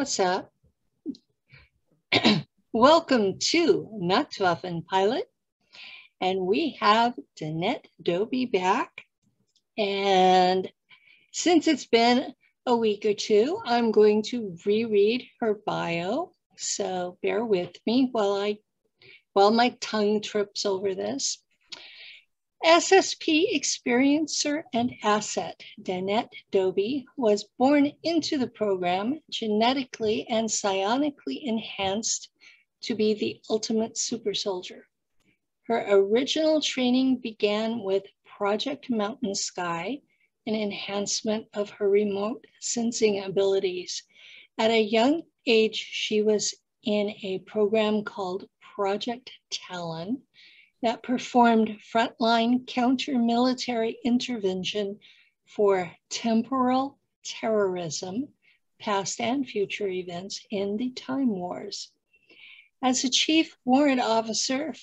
What's that? Welcome to Nacht Waffen pilot. And we have Danette Doby back. And since it's been a week or two, I'm going to reread her bio. So bear with me while my tongue trips over this. SSP Experiencer and Asset, Danette Doby, was born into the program genetically and psionically enhanced to be the ultimate super soldier. Her original training began with Project Mountain Sky, an enhancement of her remote sensing abilities. At a young age, she was in a program called Project Talon that performed frontline counter-military intervention for temporal terrorism, past and future events in the Time Wars. As a Chief Warrant Officer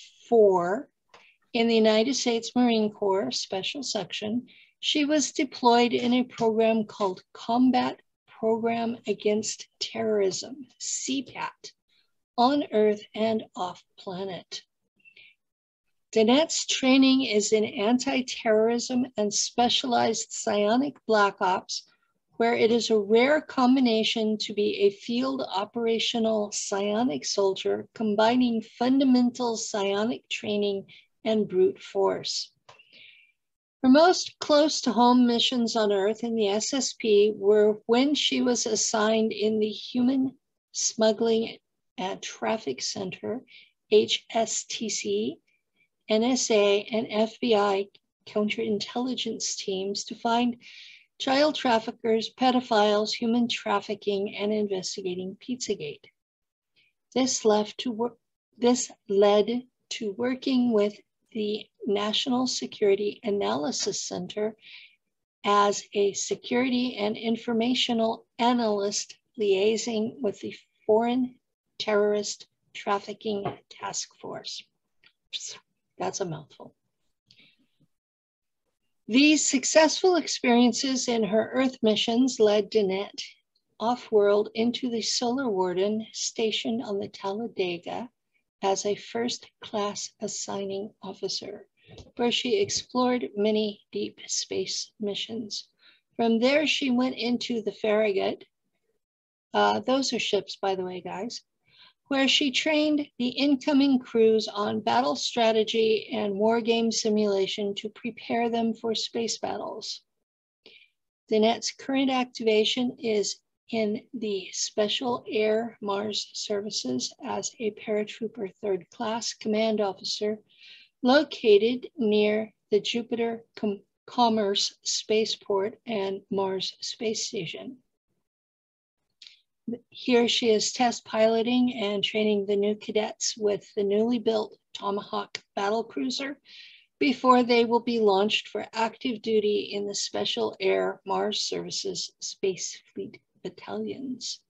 in the United States Marine Corps Special Section, she was deployed in a program called Combat Program Against Terrorism, CPAT, on Earth and off planet. Danette's training is in anti-terrorism and specialized psionic black ops, where it is a rare combination to be a field operational psionic soldier combining fundamental psionic training and brute force. Her most close to home missions on Earth in the SSP were when she was assigned in the Human Smuggling and Traffic Center, HSTC, NSA, and FBI counterintelligence teams to find child traffickers, pedophiles, human trafficking, and investigating Pizzagate. This led to working with the National Security Analysis Center as a security and informational analyst liaising with the Foreign Terrorist Trafficking Task Force. That's a mouthful. These successful experiences in her Earth missions led Danette off-world into the Solar Warden stationed on the Talladega as a first-class assigning officer, where she explored many deep space missions. From there, she went into the Farragut. Those are ships, by the way, guys, where she trained the incoming crews on battle strategy and war game simulation to prepare them for space battles. Danette's current activation is in the Special Air Mars Services as a paratrooper third class command officer located near the Jupiter Commerce Spaceport and Mars Space Station. Here she is test piloting and training the new cadets with the newly built Tomahawk battlecruiser before they will be launched for active duty in the Special Air Mars Services Space Fleet battalions.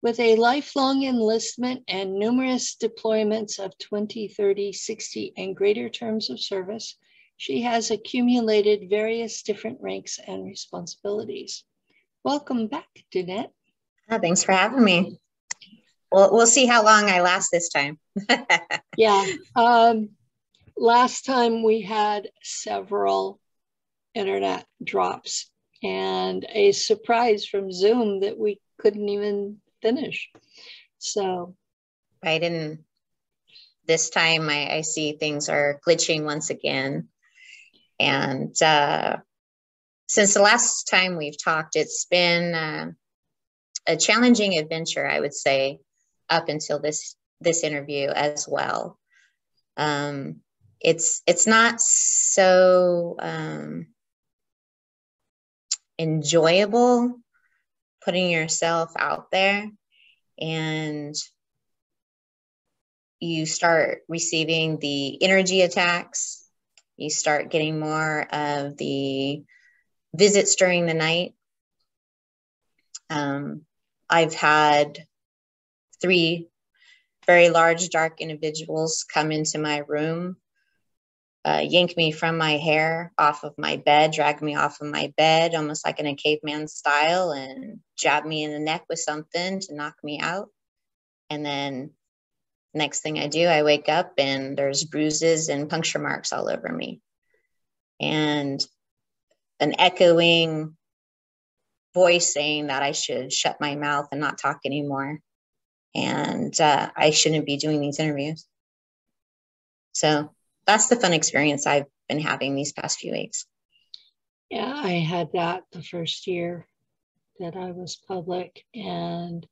With a lifelong enlistment and numerous deployments of 20, 30, 60, and greater terms of service, she has accumulated various different ranks and responsibilities. Welcome back, Danette. Thanks for having me. We'll see how long I last this time. Yeah. Last time we had several internet drops and a surprise from Zoom that we couldn't even finish. So this time I see things are glitching once again. And since the last time we've talked, it's been a challenging adventure, I would say, up until this interview as well. It's not so enjoyable putting yourself out there, and you start receiving the energy attacks. You start getting more of the visits during the night. I've had 3 very large, dark individuals come into my room yanked me from my hair off of my bed, dragged me off of my bed, almost like in a caveman style, and jabbed me in the neck with something to knock me out. And then next thing I do, I wake up and there's bruises and puncture marks all over me. And an echoing voice saying that I should shut my mouth and not talk anymore. And I shouldn't be doing these interviews. So that's the fun experience I've been having these past few weeks. Yeah, I had that the first year that I was public. And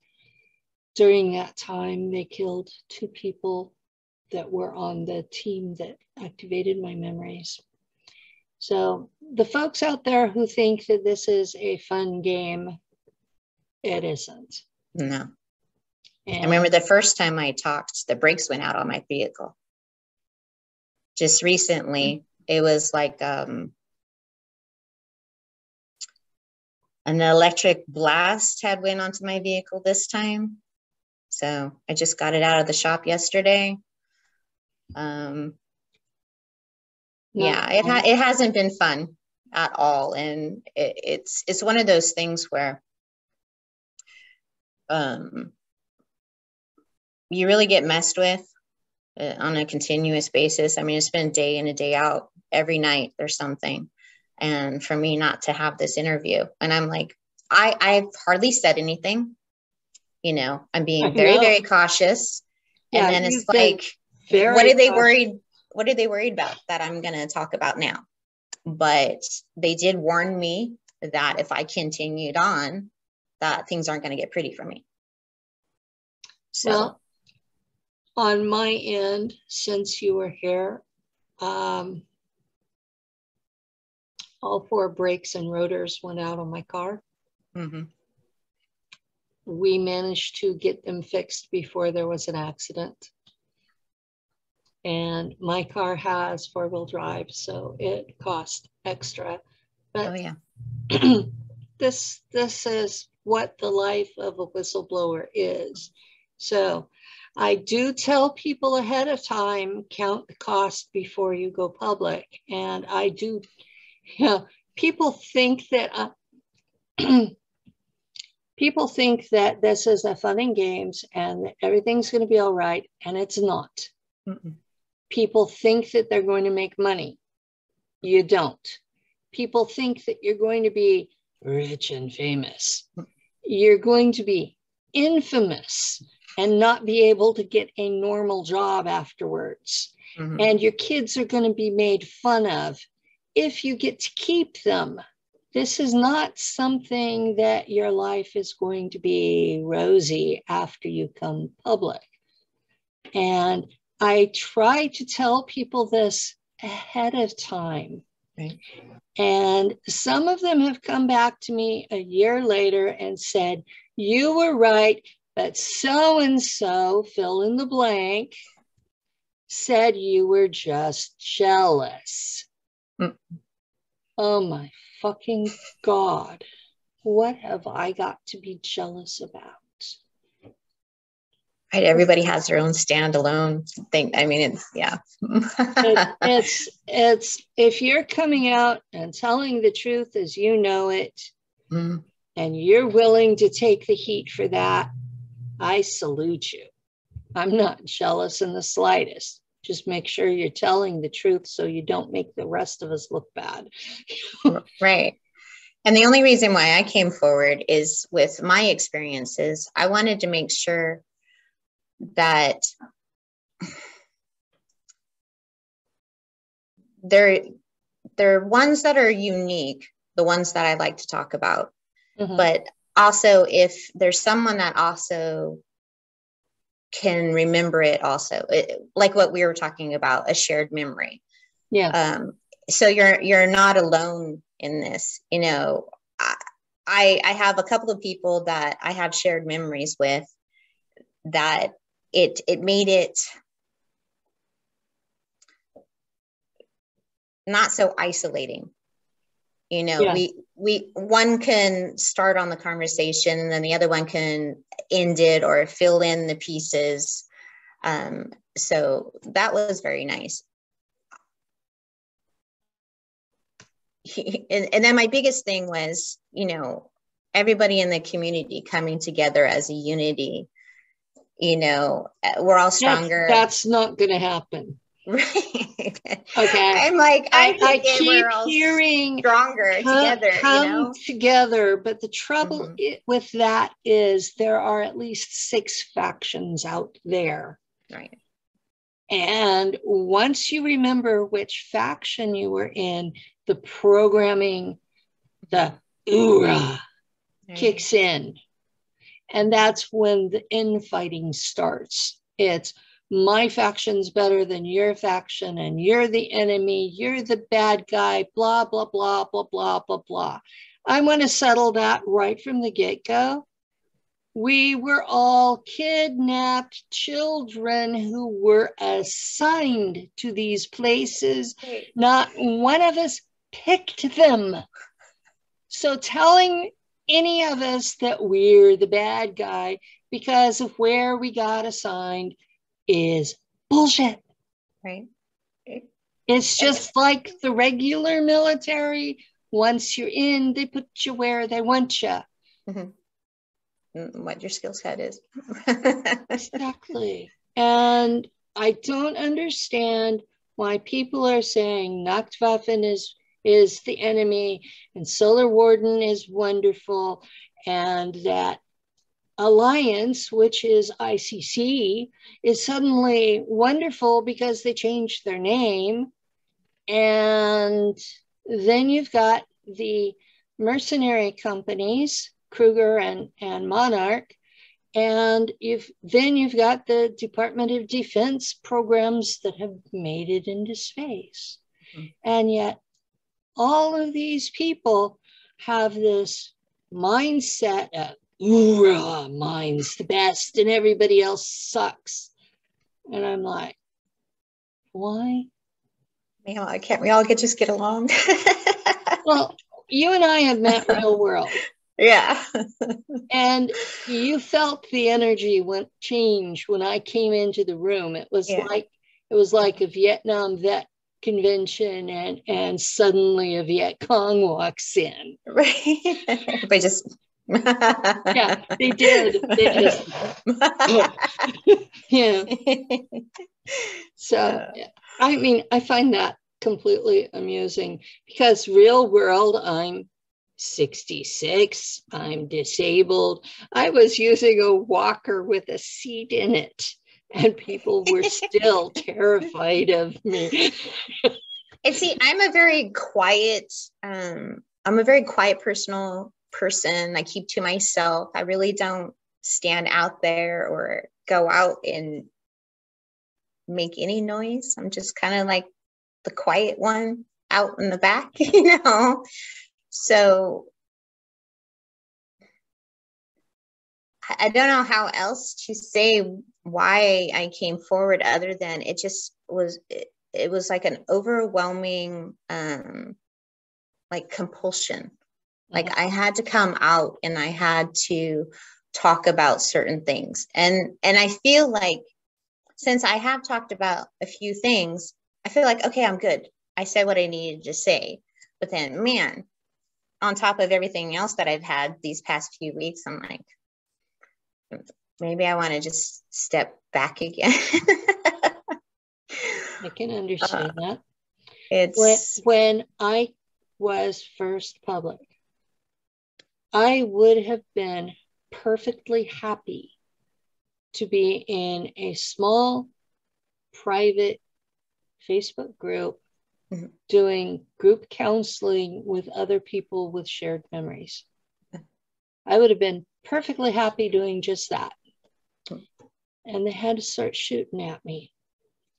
during that time, they killed 2 people that were on the team that activated my memories. So the folks out there who think that this is a fun game, it isn't. No. And I remember the first time I talked, the brakes went out on my vehicle. Just recently, it was like an electric blast had went onto my vehicle this time. So I just got it out of the shop yesterday. Yeah, it hasn't been fun at all. And it's one of those things where you really get messed with on a continuous basis. I mean, it's been day in and day out. Every night there's something. And for me not to have this interview, and I'm like, I've hardly said anything. You know, I'm being very, very cautious. Yeah, and then it's like, what are they worried about that I'm going to talk about now? But they did warn me that if I continued on, that things aren't going to get pretty for me. So. Well, on my end, since you were here, all 4 brakes and rotors went out on my car. Mm-hmm. We managed to get them fixed before there was an accident. And my car has 4-wheel drive, so it cost extra. But Oh, yeah. this is what the life of a whistleblower is. So I do tell people ahead of time, count the cost before you go public. And I do, people think that people think that this is a fun and games and that everything's going to be all right, and it's not. Mm-mm. People think that they're going to make money. You don't. People think that you're going to be rich and famous. You're going to be infamous and not be able to get a normal job afterwards. Mm-hmm. And your kids are going to be made fun of if you get to keep them. This is not something that your life is going to be rosy after you come public. And I try to tell people this ahead of time. Right. And some of them have come back to me a year later and said, you were right, but so-and-so, fill in the blank, said you were just jealous. Mm. Oh my fucking God. What have I got to be jealous about? Right. Everybody has their own standalone thing. I mean, it's, yeah. It's if you're coming out and telling the truth as you know it, Mm. and you're willing to take the heat for that, I salute you. I'm not jealous in the slightest. Just make sure you're telling the truth so you don't make the rest of us look bad. Right. And the only reason why I came forward is with my experiences. I wanted to make sure that they're ones that are unique, the ones that I like to talk about. Mm-hmm. But also if there's someone that also can remember it also, like what we were talking about, a shared memory. Yeah. So you're not alone in this. You know, I have a couple of people that I have shared memories with that it made it not so isolating. You know, yeah. we one can start on the conversation and then the other one can end it or fill in the pieces. So that was very nice. and then my biggest thing was, you know, everybody in the community coming together as a unity. You know, we're all stronger. That's not going to happen. Right. Okay. I'm like, I keep hearing stronger together, come you know, together. But the trouble with that is there are at least 6 factions out there. Right. And once you remember which faction you were in, the programming, the oorah kicks in. And that's when the infighting starts. It's my faction's better than your faction, and you're the enemy, you're the bad guy, blah, blah, blah, blah, blah, blah, blah. I want to settle that right from the get-go. We were all kidnapped children who were assigned to these places. Not one of us picked them. So telling any of us that we're the bad guy because of where we got assigned is bullshit. Right. It's just like the regular military. Once you're in, they put you where they want you. What your skill set is. Exactly. And I don't understand why people are saying Nacht Waffen is the enemy and Solar Warden is wonderful, and that Alliance, which is ICC, is suddenly wonderful because they changed their name. And then you've got the mercenary companies, Kruger and Monarch, and you've got the Department of Defense programs that have made it into space. And yet all of these people have this mindset of, "Hoorah, mine's the best and everybody else sucks." And I'm like, why? Can't we all just get along? Well, you and I have met real world. Yeah. And you felt the energy change when I came into the room. It was like a Vietnam vet convention, and suddenly a Viet Cong walks in. Right. Everybody just yeah, they did. They just yeah. So I mean, I find that completely amusing because real world, I'm 66, I'm disabled. I was using a walker with a seat in it, and people were still terrified of me. And see, I'm a very quiet personal person. I keep to myself. I really don't stand out there or go out and make any noise. I'm just kind of like the quiet one out in the back, you know? So I don't know how else to say why I came forward other than it just was, it was like an overwhelming, like compulsion. Like I had to come out and I had to talk about certain things. And I feel like since I have talked about a few things, I feel like, okay, I'm good. I said what I needed to say. But then, man, on top of everything else that I've had these past few weeks, I'm like, maybe I want to just step back again. I can understand that. It's when I was first public, I would have been perfectly happy to be in a small private Facebook group doing group counseling with other people with shared memories. I would have been perfectly happy doing just that. And they had to start shooting at me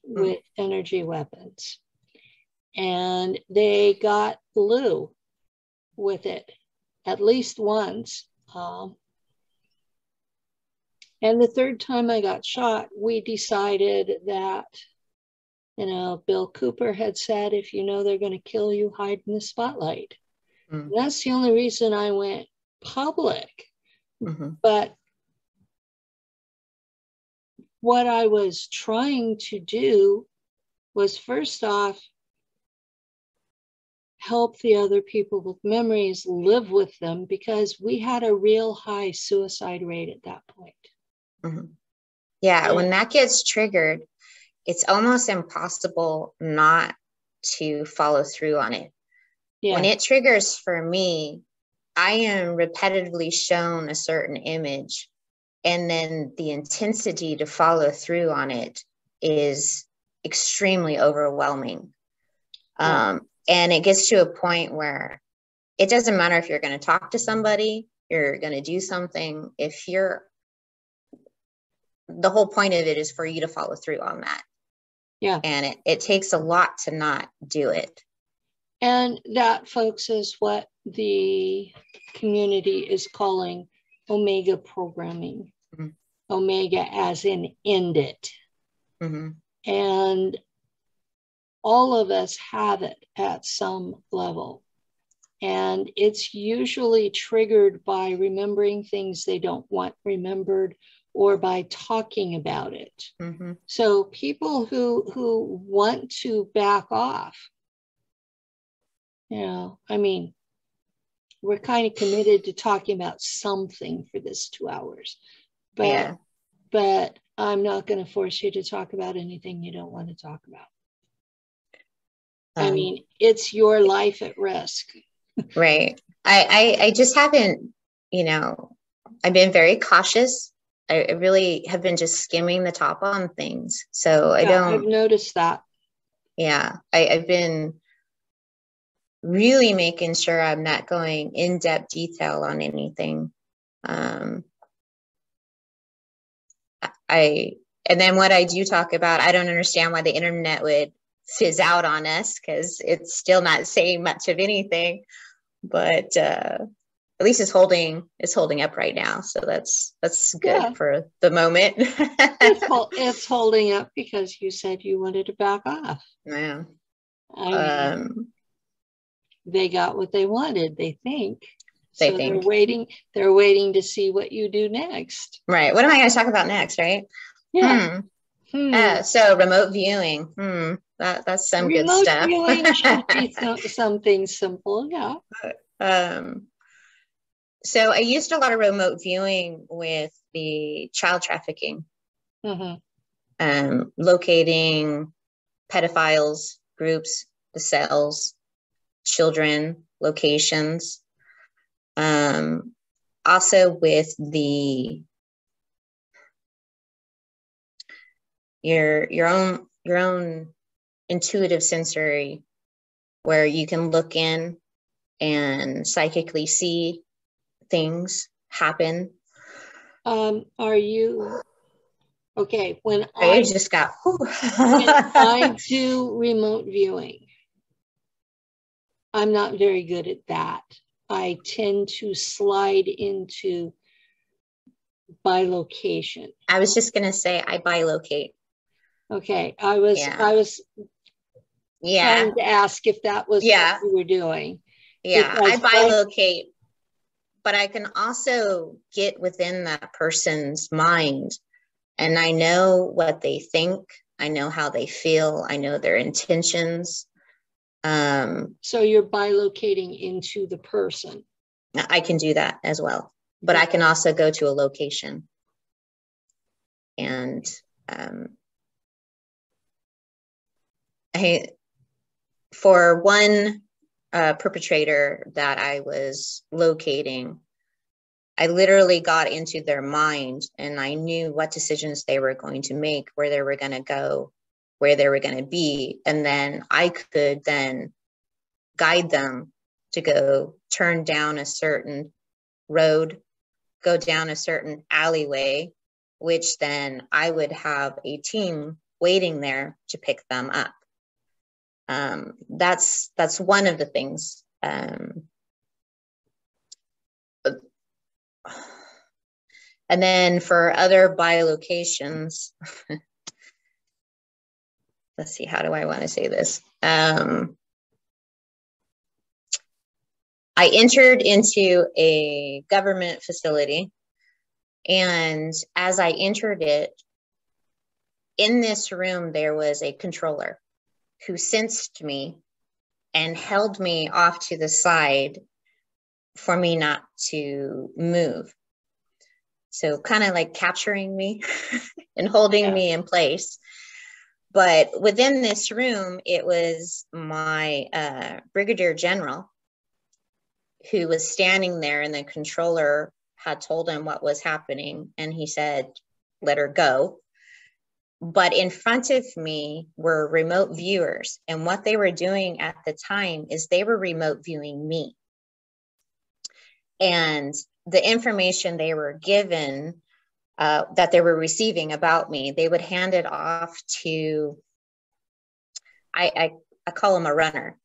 with energy weapons. And they got blue with it at least once. And the third time I got shot, we decided that, you know, Bill Cooper had said, if you know they're going to kill you, hide in the spotlight. That's the only reason I went public. But what I was trying to do was, first off, help the other people with memories live with them, because we had a real high suicide rate at that point. Mm-hmm. Yeah, when that gets triggered, it's almost impossible not to follow through on it. Yeah. When it triggers for me, I am repetitively shown a certain image, and then the intensity to follow through on it is extremely overwhelming. Yeah. And it gets to a point where it doesn't matter if you're going to talk to somebody, you're going to do something. The whole point of it is for you to follow through on that. Yeah. And it takes a lot to not do it. And that, folks, is what the community is calling Omega programming. Mm-hmm. Omega as in end it. Mm-hmm. And all of us have it at some level. And it's usually triggered by remembering things they don't want remembered, or by talking about it. Mm-hmm. So people who want to back off, I mean, we're kind of committed to talking about something for this 2 hours, but I'm not going to force you to talk about anything you don't want to talk about. I mean, it's your life at risk. Right. I just haven't, I've been very cautious. I really have been just skimming the top on things. So I've noticed that. Yeah. I've been really making sure I'm not going in-depth detail on anything. And then what I do talk about, I don't understand why the internet would fizz out on us, because it's still not saying much of anything, but at least it's holding up right now. So that's good for the moment. It's holding up because you said you wanted to back off. Yeah. I mean, they got what they wanted, they think. They're waiting to see what you do next. Right. What am I going to talk about next, right? Yeah. So remote viewing. That's some good stuff. Remote viewing should be something simple. Yeah. So I used a lot of remote viewing with the child trafficking, locating pedophiles, groups, the cells, children, locations. Also with your own intuitive sensory, where you can look in and psychically see things happen. Are you okay? When I just got when I do remote viewing, I'm not very good at that. I tend to slide into bilocation. I was just gonna say I bilocate. Okay, I was trying to ask if that was what you were doing. Yeah, I bilocate, but I can also get within that person's mind, and I know what they think. I know how they feel. I know their intentions. So you're bilocating into the person. I can do that as well, but I can also go to a location. And for one perpetrator that I was locating, I literally got into their mind, and I knew what decisions they were going to make, where they were going to go, where they were going to be. And then I could then guide them to go turn down a certain road, go down a certain alleyway, which then I would have a team waiting there to pick them up. That's one of the things. And then for other bilocations, let's see, how do I want to say this? I entered into a government facility, and as I entered it, in this room, there was a controller who sensed me and held me off to the side for me not to move. So kind of like capturing me and holding me in place. But within this room, it was my brigadier general who was standing there, and the controller had told him what was happening. And he said, let her go. But in front of me were remote viewers. And what they were doing at the time is they were remote viewing me. And the information they were given, that they were receiving about me, they would hand it off to, I call him a runner.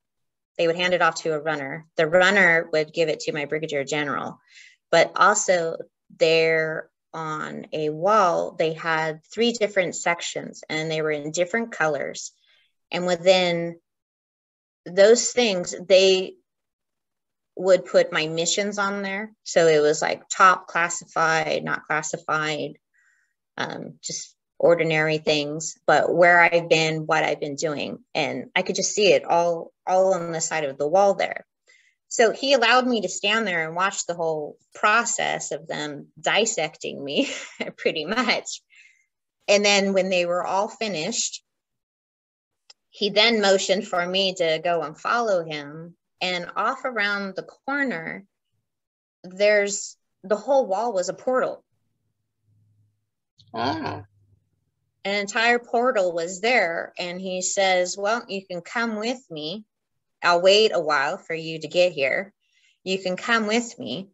They would hand it off to a runner. The runner would give it to my brigadier general. But also there on a wall, they had 3 different sections, and they were in different colors. And within those things, they would put my missions on there. So it was like top classified, not classified, just ordinary things, but where I've been, what I've been doing. And I could just see it all on the side of the wall there. So he allowed me to stand there and watch the whole process of them dissecting me pretty much. And then when they were all finished, he then motioned for me to go and follow him. And off around the corner, the whole wall was a portal. Ah. An entire portal was there. And he says, well, you can come with me. I'll wait a while for you to get here. You can come with me.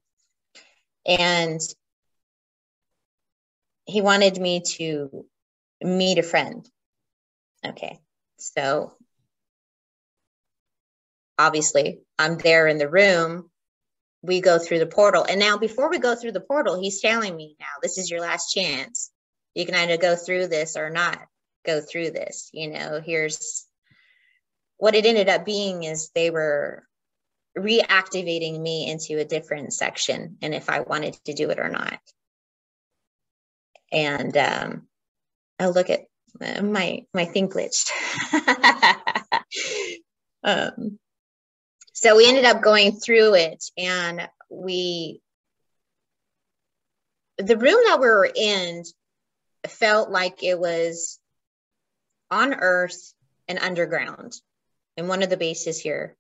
And he wanted me to meet a friend. Okay. So obviously I'm there in the room. We go through the portal. And now before we go through the portal, he's telling me, now this is your last chance. You can either go through this or not go through this. You know, here's what it ended up being is they were reactivating me into a different section, and if I wanted to do it or not. And oh, look at my thing glitched. So we ended up going through it, and the room that we were in felt like it was on Earth and underground. In one of the bases here,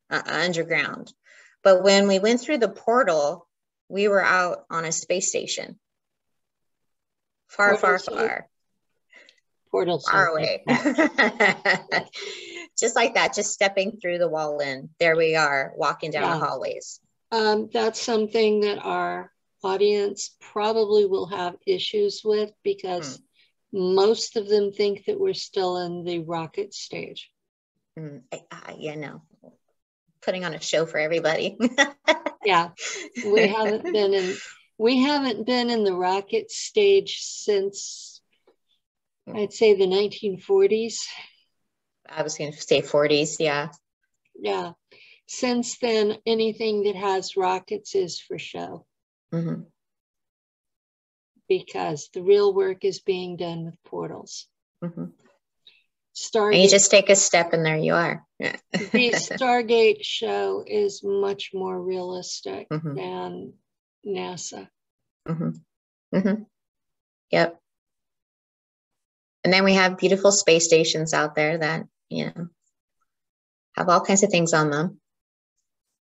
underground. But when we went through the portal, we were out on a space station. Far away. Just like that, just stepping through the wall and there we are, walking down the hallways. That's something that our audience probably will have issues with, because most of them think that we're still in the rocket stage. Yeah, no, putting on a show for everybody. Yeah, we haven't been in the rocket stage since, I'd say, the 1940s. I was going to say 40s. Yeah. Since then, anything that has rockets is for show. Because the real work is being done with portals. And you just take a step and there you are. The Stargate show is much more realistic than NASA. Yep. And then we have beautiful space stations out there that, you know, have all kinds of things on them.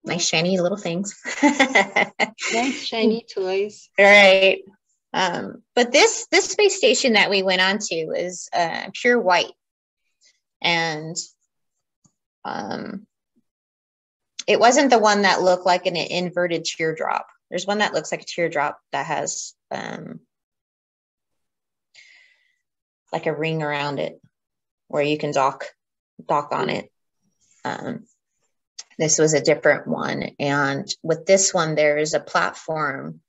Nice shiny little things. Nice shiny toys. Right. But this space station that we went on to is pure white. And it wasn't the one that looked like an inverted teardrop. There's one that looks like a teardrop that has like a ring around it where you can dock on it. This was a different one. And with this one, there is a platform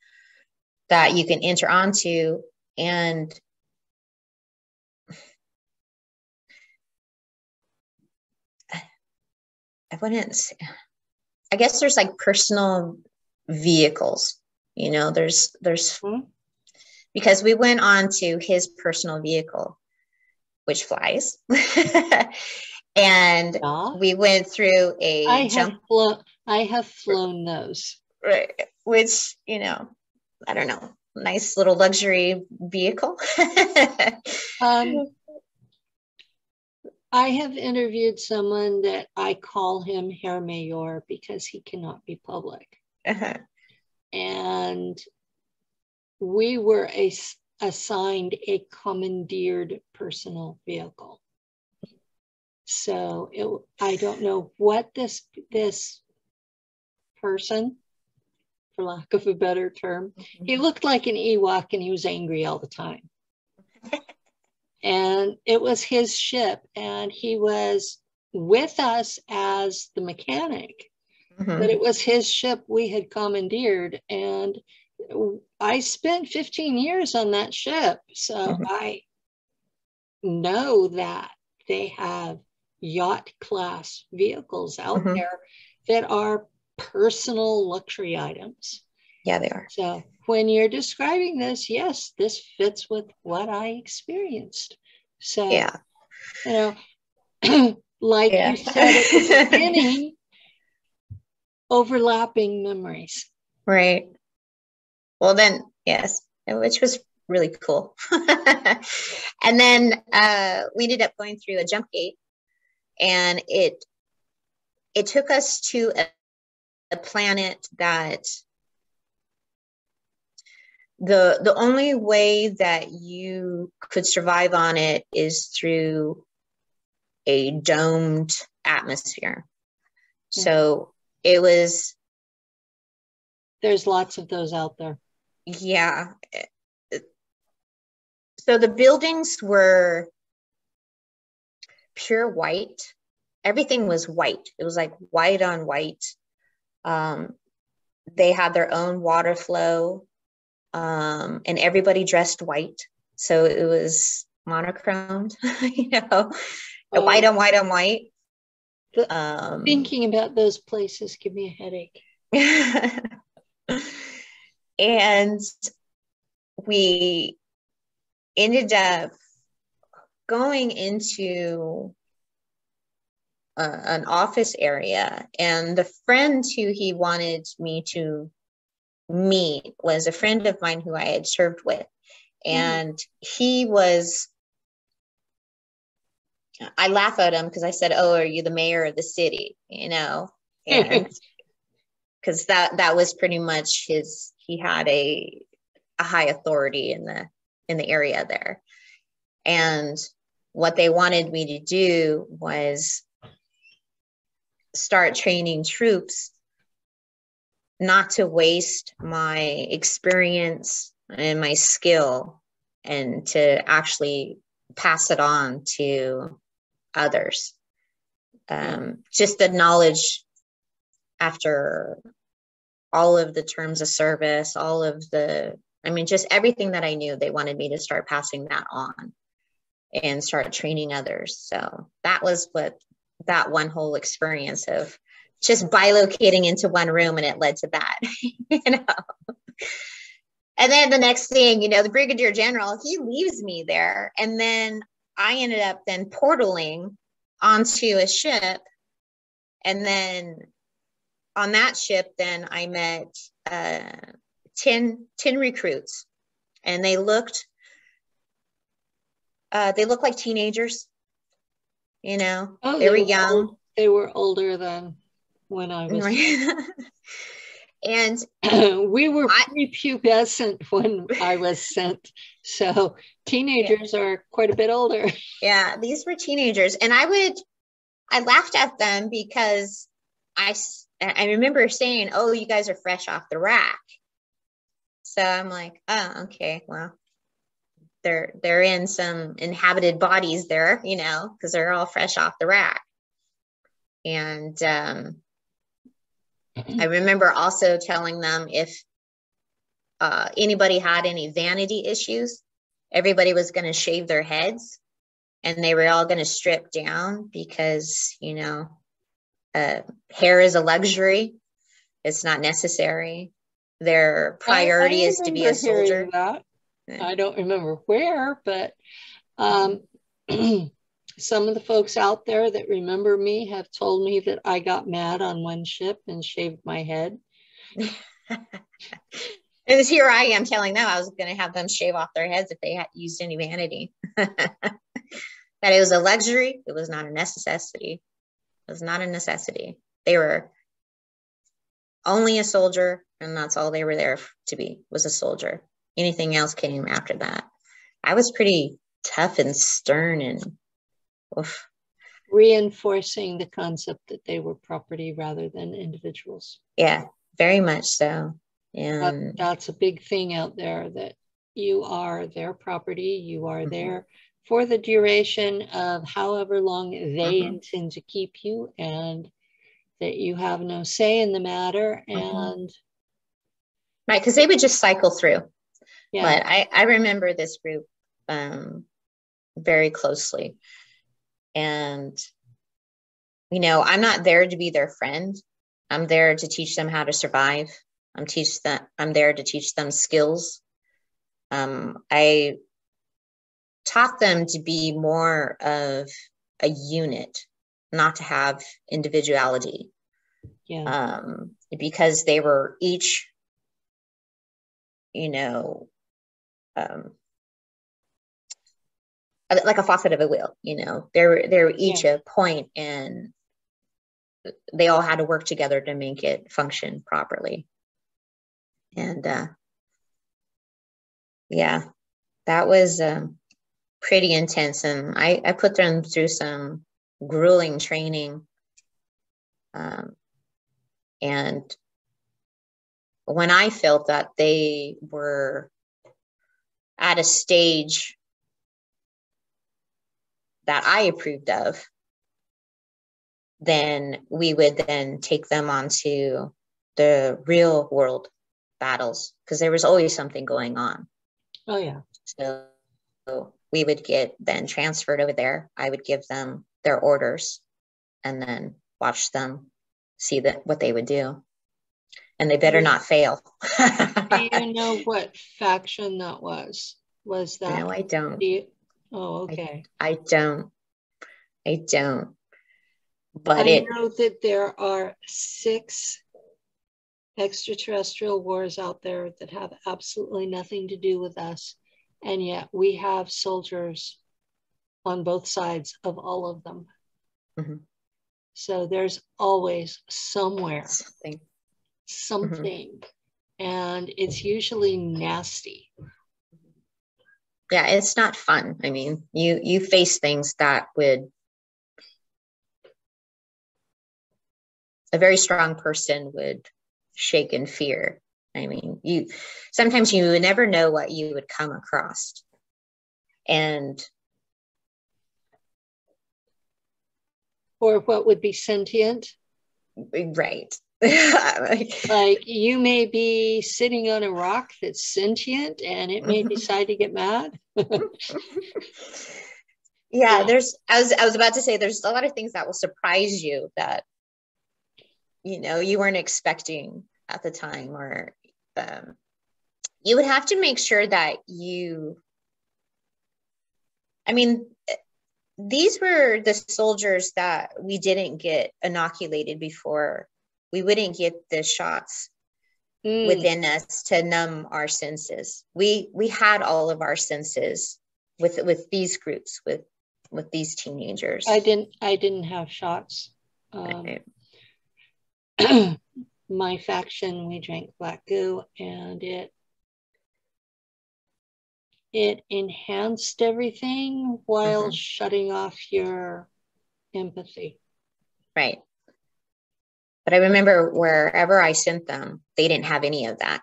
that you can enter onto, and I guess there's like personal vehicles, you know, there's because we went on to his personal vehicle, which flies. And Yeah. we went through a jump. I have flown those. Right. Which, you know, I don't know, nice little luxury vehicle. I have interviewed someone that I call him Herr Mayor because he cannot be public. And we were assigned a commandeered personal vehicle. So I don't know what this person, for lack of a better term, he looked like an Ewok and he was angry all the time. And it was his ship, and he was with us as the mechanic, but it was his ship we had commandeered. And I spent 15 years on that ship. So I know that they have yacht class vehicles out there that are personal luxury items. Yeah, they are. So when you're describing this, yes, this fits with what I experienced. So, yeah, you know, like you said at the beginning, overlapping memories. Right. Well, then, yes, which was really cool. And then we ended up going through a jump gate, and it took us to a planet that the only way that you could survive on it is through a domed atmosphere. So it was. There's lots of those out there. Yeah. So the buildings were pure white. Everything was white. It was like white on white. They had their own water flow, and everybody dressed white. So it was monochromed, you know, white on white on white. Thinking about those places give me a headache. And we ended up going into an office area, and the friend who he wanted me to meet was a friend of mine who I had served with. And he was, I laugh at him because I said, "Oh, are you the mayor of the city?" You know, and because that was pretty much his, he had a high authority in the area there. And what they wanted me to do was start training troops not to waste my experience and my skill, and to actually pass it on to others. Just the knowledge after all of the terms of service, all of the, I mean, just everything that I knew, they wanted me to start passing that on and start training others. So that was what that one whole experience of just bilocating into one room, and it led to that, you know. And then the next thing, you know, the brigadier general, he leaves me there. And then I ended up then portaling onto a ship. And then on that ship, then I met 10 recruits, and they looked like teenagers, you know. Oh, they were young. They were older than when I was. And we were prepubescent when I was sent. So teenagers are quite a bit older. Yeah, these were teenagers. And I laughed at them because I remember saying, "Oh, you guys are fresh off the rack." So I'm like, "Oh, okay, well, they're in some inhabited bodies there, you know, because they're all fresh off the rack." And I remember also telling them if anybody had any vanity issues, everybody was going to shave their heads, and they were all going to strip down because, you know, hair is a luxury. It's not necessary. Their priority is to be a soldier. That. I don't remember where, but Some of the folks out there that remember me have told me that I got mad on one ship and shaved my head. It was here I am telling them I was going to have them shave off their heads if they had used any vanity. That it was a luxury. It was not a necessity. It was not a necessity. They were only a soldier, and that's all they were there to be, was a soldier. Anything else came after that. I was pretty tough and stern and oof. Reinforcing the concept that they were property rather than individuals. Yeah, very much so. And that's a big thing out there, that you are their property. You are there for the duration of however long they intend to keep you, and that you have no say in the matter. And right, because they would just cycle through. Yeah. But I remember this group very closely. And, you know, I'm not there to be their friend. I'm there to teach them how to survive. I'm there to teach them skills. I taught them to be more of a unit, not to have individuality. Yeah. Because they were each, you know, like a faucet of a wheel, you know, they're each a point, and they all had to work together to make it function properly. And yeah, that was pretty intense. And I put them through some grueling training. And when I felt that they were at a stage that I approved of, then we would then take them onto the real world battles, because there was always something going on. Oh, yeah. So we would get then transferred over there. I would give them their orders and then watch them, see what they would do. And they better not fail. Do you know what faction that was? Was that? No, I don't. Oh, okay. I don't. But I know that there are 6 extraterrestrial wars out there that have absolutely nothing to do with us. And yet we have soldiers on both sides of all of them. So there's always somewhere something. And it's usually nasty. Yeah, it's not fun. I mean, you face things that would, a very strong person would shake in fear. I mean, sometimes you would never know what you would come across. And or what would be sentient. Right. Like you may be sitting on a rock that's sentient and it may decide to get mad. Yeah, I was about to say, there's a lot of things that will surprise you that, you know, you weren't expecting at the time, or you would have to make sure that I mean, these were the soldiers that we didn't get inoculated before. We wouldn't get the shots within us to numb our senses. We had all of our senses with these groups, with these teenagers. I didn't have shots. My faction, we drank black goo, and it enhanced everything while shutting off your empathy. Right. But I remember wherever I sent them, they didn't have any of that.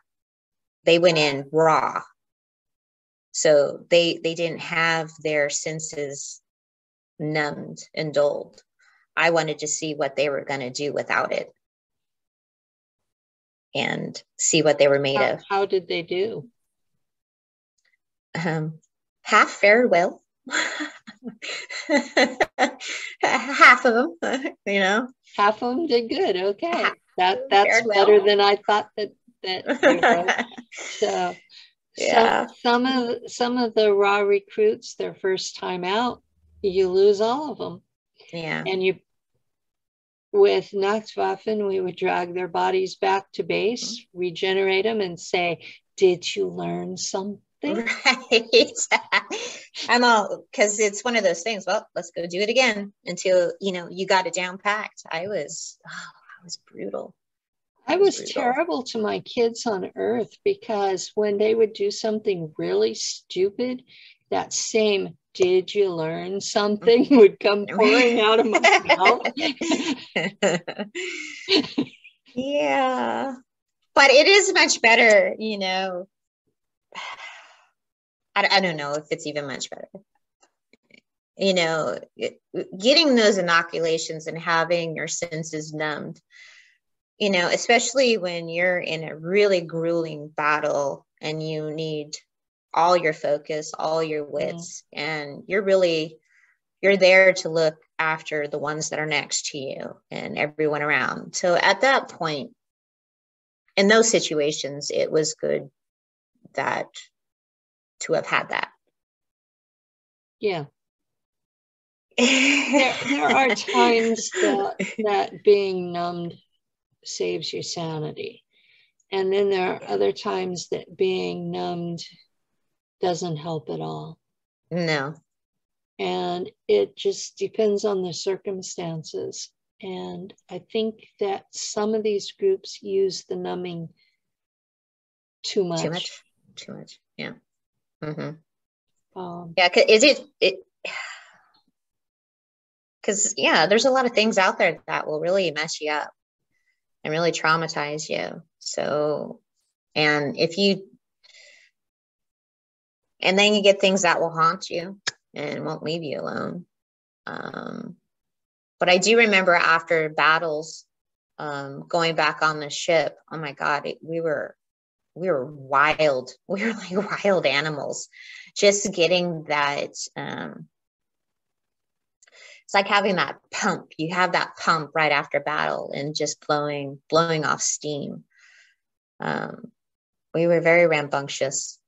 They went in raw. So they didn't have their senses numbed and dulled. I wanted to see what they were going to do without it, and see what they were made of. How did they do? Half fared well. Half of them, you know. Half of them did good. Okay, that's better than I thought that. So, yeah. some of the raw recruits, their first time out, you lose all of them. Yeah. And you, with Nacht Waffen, we would drag their bodies back to base, regenerate them, and say, "Did you learn something?" Right. I'm all, because it's one of those things. Well, let's go do it again until you got it down packed. I was brutal. I was terrible to my kids on Earth, because when they would do something really stupid, that same "did you learn something" would come pouring out of my mouth. Yeah. But it is much better, I don't know if it's even much better. Getting those inoculations and having your senses numbed, especially when you're in a really grueling battle and you need all your focus, all your wits, and you're there to look after the ones that are next to you and everyone around. So at that point, in those situations, it was good to have had that. Yeah. There are times that being numbed saves your sanity. And then there are other times that being numbed doesn't help at all. No. And it just depends on the circumstances. And I think that some of these groups use the numbing too much. Too much. Yeah. Mm-hmm. Yeah. Because there's a lot of things out there that will really mess you up and really traumatize you. So, and then you get things that will haunt you and won't leave you alone. But I do remember after battles, going back on the ship, oh my God, we were wild. We were like wild animals. Just getting that, it's like having that pump. You have that pump right after battle and just blowing off steam. We were very rambunctious,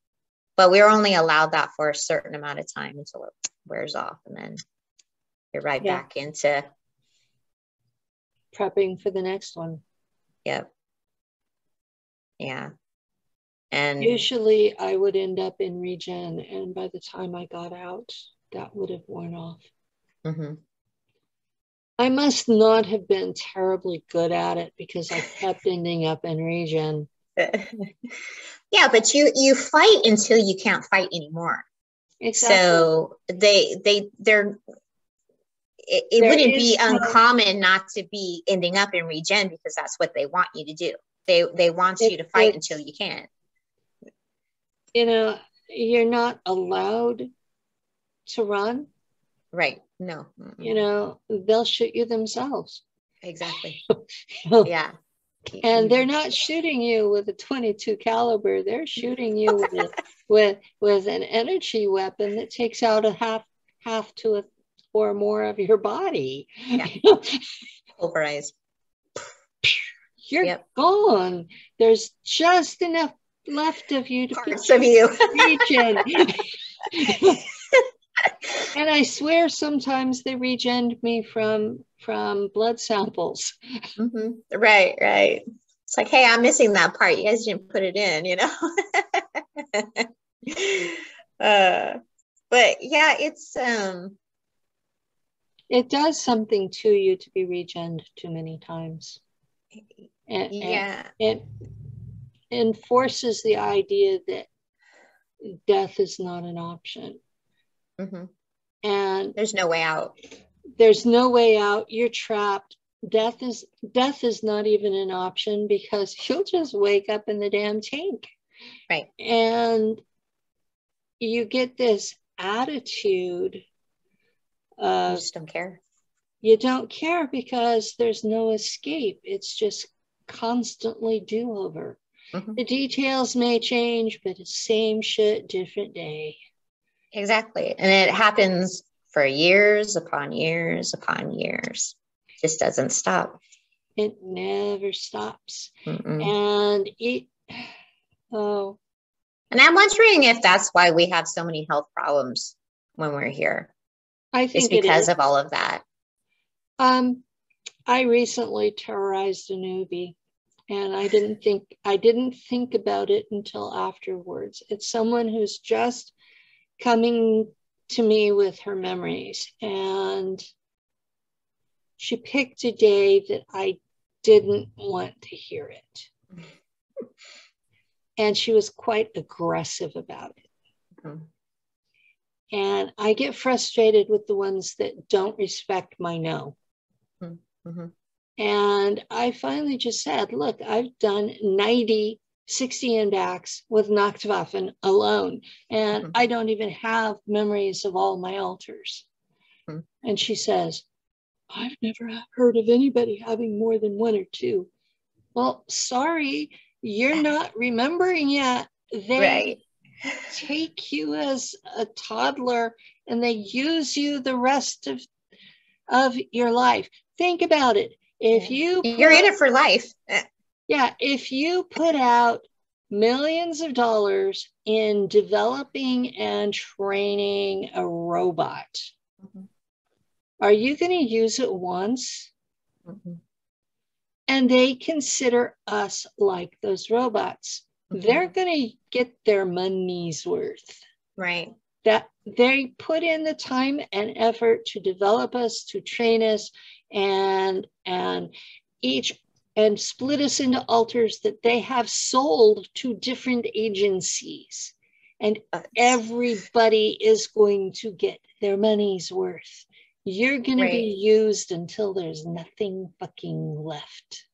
but we were only allowed that for a certain amount of time until it wears off, and then you're right back into prepping for the next one. Yep. Yeah. And usually I would end up in regen, and by the time I got out, that would have worn off. Mm-hmm. I must not have been terribly good at it, because I kept ending up in regen. Yeah, but you fight until you can't fight anymore. Exactly. So it wouldn't be uncommon not to be ending up in regen, because that's what they want you to do. They want you to fight until you can't. You're not allowed to run. Right. No. They'll shoot you themselves. Exactly. Yeah. And they're not shooting you with a .22 caliber. They're shooting you with an energy weapon that takes out a half to or more of your body. Yeah. Pulverized. You're gone. There's just enough left of you to parts of you. Regen. And I swear sometimes they regened me from blood samples. Mm-hmm. Right. It's like, hey, I'm missing that part. You guys didn't put it in, But yeah, it's it does something to you to be regened too many times. And it enforces the idea that death is not an option. Mm-hmm. And there's no way out. There's no way out. You're trapped. Death is not even an option, because you'll just wake up in the damn tank. Right. And you get this attitude of you just don't care. You don't care, because there's no escape. It's just constantly do-over. Mm-hmm. The details may change, but it's same shit, different day. Exactly. And it happens for years upon years upon years. It just doesn't stop. It never stops. Mm-mm. And And I'm wondering if that's why we have so many health problems when we're here. I is think it because is. of all of that. I recently terrorized a newbie, and I didn't think about it until afterwards. It's someone who's just coming to me with her memories, and she picked a day that I didn't want to hear it. And she was quite aggressive about it. Mm-hmm. And I get frustrated with the ones that don't respect my no. Mm-hmm. And I finally just said, look, I've done 90, 60 and backs with Nacht Waffen alone. And I don't even have memories of all my altars. And she says, I've never heard of anybody having more than one or two. Well, sorry, you're not remembering yet. They take you as a toddler and they use you the rest of your life. Think about it. If you're in it for life. Yeah, if you put out millions of dollars in developing and training a robot, are you going to use it once? And they consider us like those robots. They're going to get their money's worth. Right. That they put in the time and effort to develop us, to train us, and split us into altars that they have sold to different agencies. And everybody is going to get their money's worth. You're going to be used until there's nothing fucking left.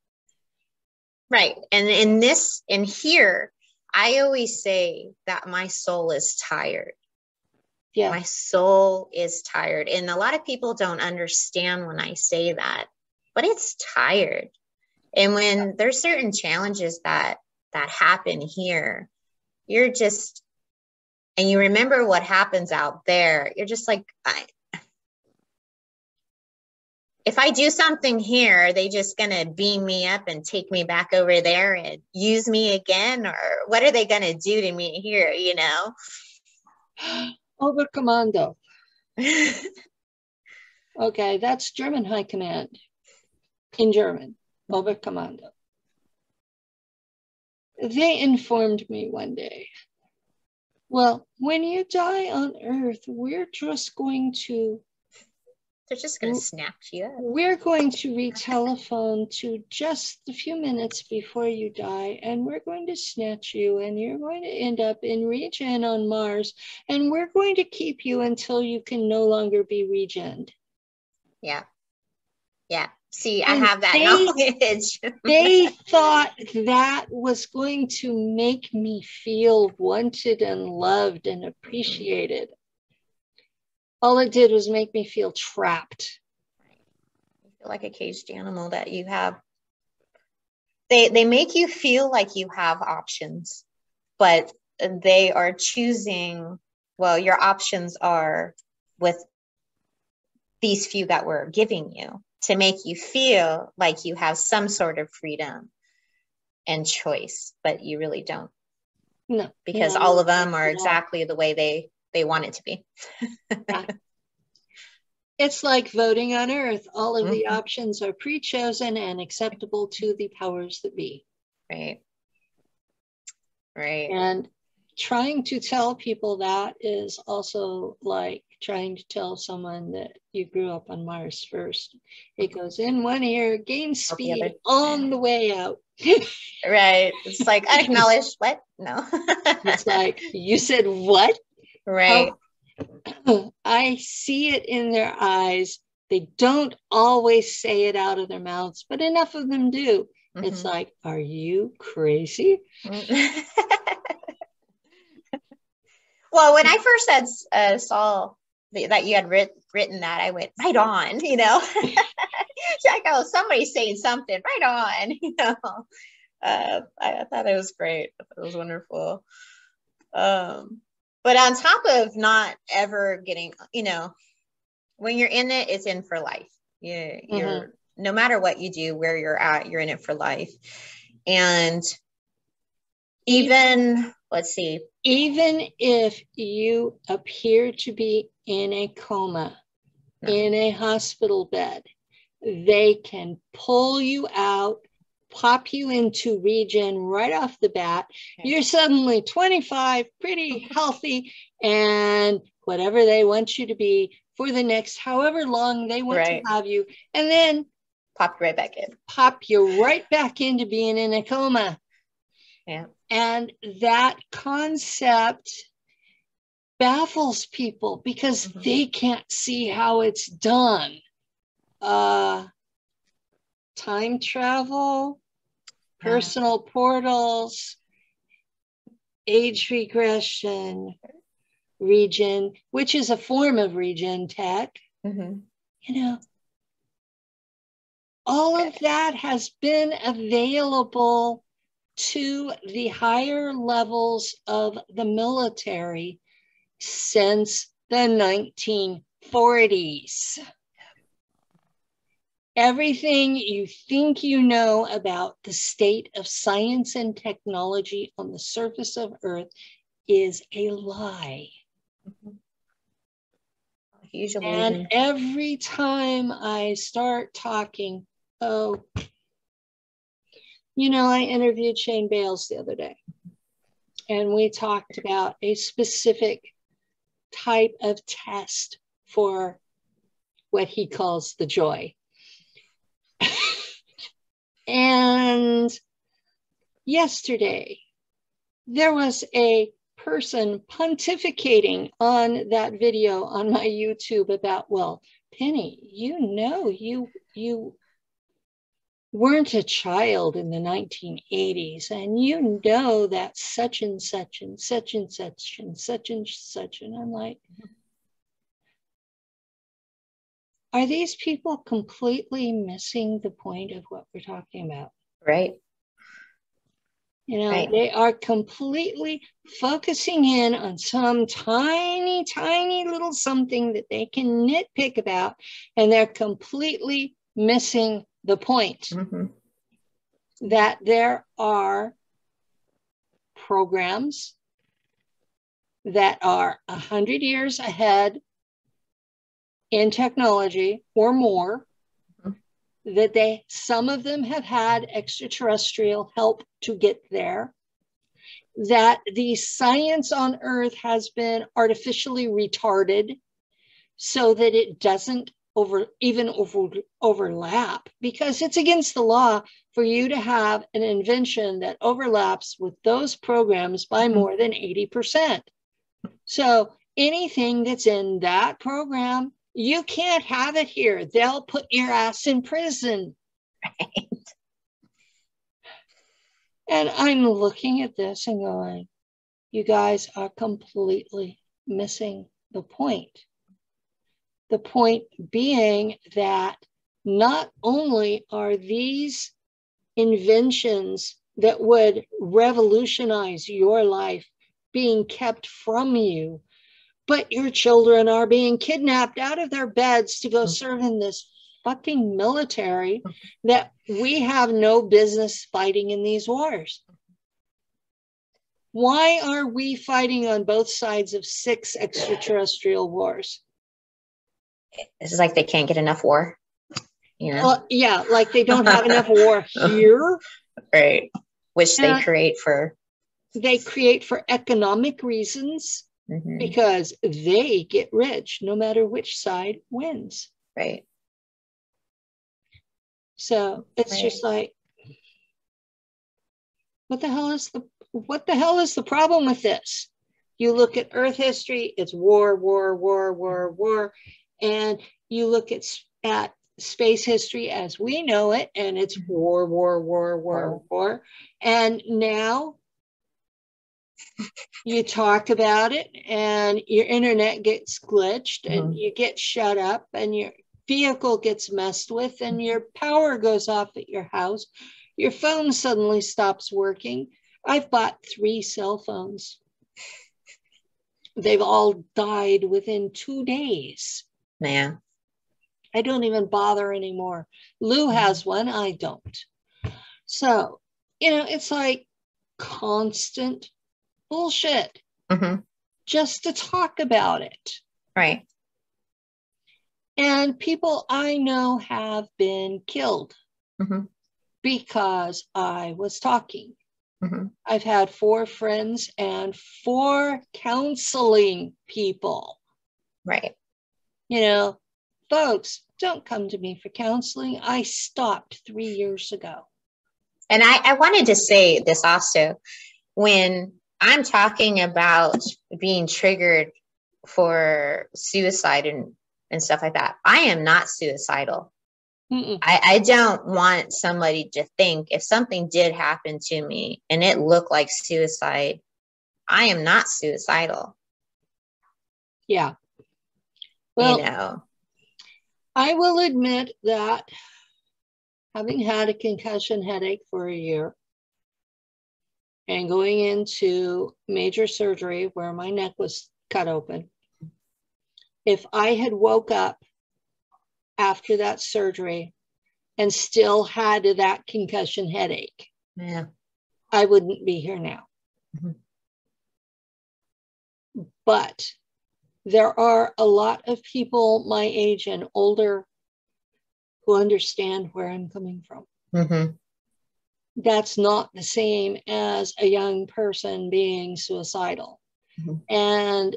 Right. And in here, I always say that my soul is tired. Yeah. My soul is tired. And a lot of people don't understand when I say that, but it's tired. And when there's certain challenges that happen here, you're just, and you remember what happens out there, you're just like, if I do something here, are they just going to beam me up and take me back over there and use me again? Or what are they going to do to me here, you know? Oberkommando. Okay, that's German High Command. In German, Oberkommando. They informed me one day, well, when you die on Earth, we're just going to... They're just going to snatch you up. We're going to re-telephone to just a few minutes before you die, and we're going to snatch you, and you're going to end up in regen on Mars, and we're going to keep you until you can no longer be regened. Yeah. Yeah. See, and I have that knowledge. They thought that was going to make me feel wanted and loved and appreciated. All it did was make me feel trapped. You feel like a caged animal that you have. They make you feel like you have options, but they are choosing, well, your options are with these few that we're giving you to make you feel like you have some sort of freedom and choice, but you really don't. No. Because all of them are exactly the way they want it to be. Yeah. It's like voting on Earth. All of the options are pre-chosen and acceptable to the powers that be. Right. Right. And trying to tell people that is also like trying to tell someone that you grew up on Mars first. It goes in one ear, gains speed on the way out. Right. It's like, I acknowledge what? No. It's like, you said what? Right. I see it in their eyes. They don't always say it out of their mouths, but enough of them do. It's like, are you crazy? Well, when I first saw that you had written that, I went, right on, you know. Like, oh, somebody's saying something, right on, you know. I thought it was great. I thought it was wonderful. But on top of not ever getting, you know, when you're in it, it's in for life. You're no matter what you do, where you're at, you're in it for life. And even, let's see. Even if you appear to be in a coma, in a hospital bed. They can pull you out, pop you into regen right off the bat. You're suddenly 25, pretty healthy, and whatever they want you to be for the next however long they want to have you, and then pop you right back in. Pop you right back into being in a coma. Yeah. And that concept baffles people because they can't see how it's done. Time travel, personal portals, age regression, regen, which is a form of regen tech. You know, all of that has been available to the higher levels of the military since the 1940s. Everything you think you know about the state of science and technology on the surface of Earth is a lie. And every time I start talking, I interviewed Shane Bales the other day, and we talked about a specific type of test for what he calls the joy. And yesterday, there was a person pontificating on that video on my YouTube about, well, Penny, you weren't a child in the 1980s, and you know that such and such and such and such and such and such. And I'm like, are these people completely missing the point of what we're talking about? Right. They are completely focusing in on some tiny, tiny little something that they can nitpick about, and they're completely missing the point that there are programs that are 100 years ahead in technology or more, that some of them have had extraterrestrial help to get there, that the science on Earth has been artificially retarded so that it doesn't overlap, because it's against the law for you to have an invention that overlaps with those programs by more than 80%. So anything that's in that program, you can't have it here. They'll put your ass in prison. Right. And I'm looking at this and going, you guys are completely missing the point. The point being that not only are these inventions that would revolutionize your life being kept from you, but your children are being kidnapped out of their beds to go serve in this fucking military that we have no business fighting in these wars. Why are we fighting on both sides of 6 extraterrestrial wars? It's like they can't get enough war. Well, yeah, like they don't have enough war here. Right. Which they create for economic reasons, because they get rich no matter which side wins. Right. So it's just like, what the hell is the problem with this? You look at Earth history, it's war, war, war, war, war. And you look at space history as we know it, and it's war, war, war, war, war. And now you talk about it and your internet gets glitched and you get shut up and your vehicle gets messed with and your power goes off at your house. Your phone suddenly stops working. I've bought 3 cell phones. They've all died within 2 days. Man. I don't even bother anymore. Lou has one, I don't. So, it's like constant bullshit just to talk about it. Right. And And people I know have been killed because I was talking. I've had 4 friends and 4 counseling people. Right. You know, folks, don't come to me for counseling. I stopped 3 years ago. And I wanted to say this also, when I'm talking about being triggered for suicide and stuff like that, I am not suicidal. I don't want somebody to think if something did happen to me and it looked like suicide, I am not suicidal. Yeah. Well, you know, I will admit that having had a concussion headache for a year and going into major surgery where my neck was cut open, if I had woke up after that surgery and still had that concussion headache, I wouldn't be here now. But there are a lot of people my age and older who understand where I'm coming from. That's not the same as a young person being suicidal. And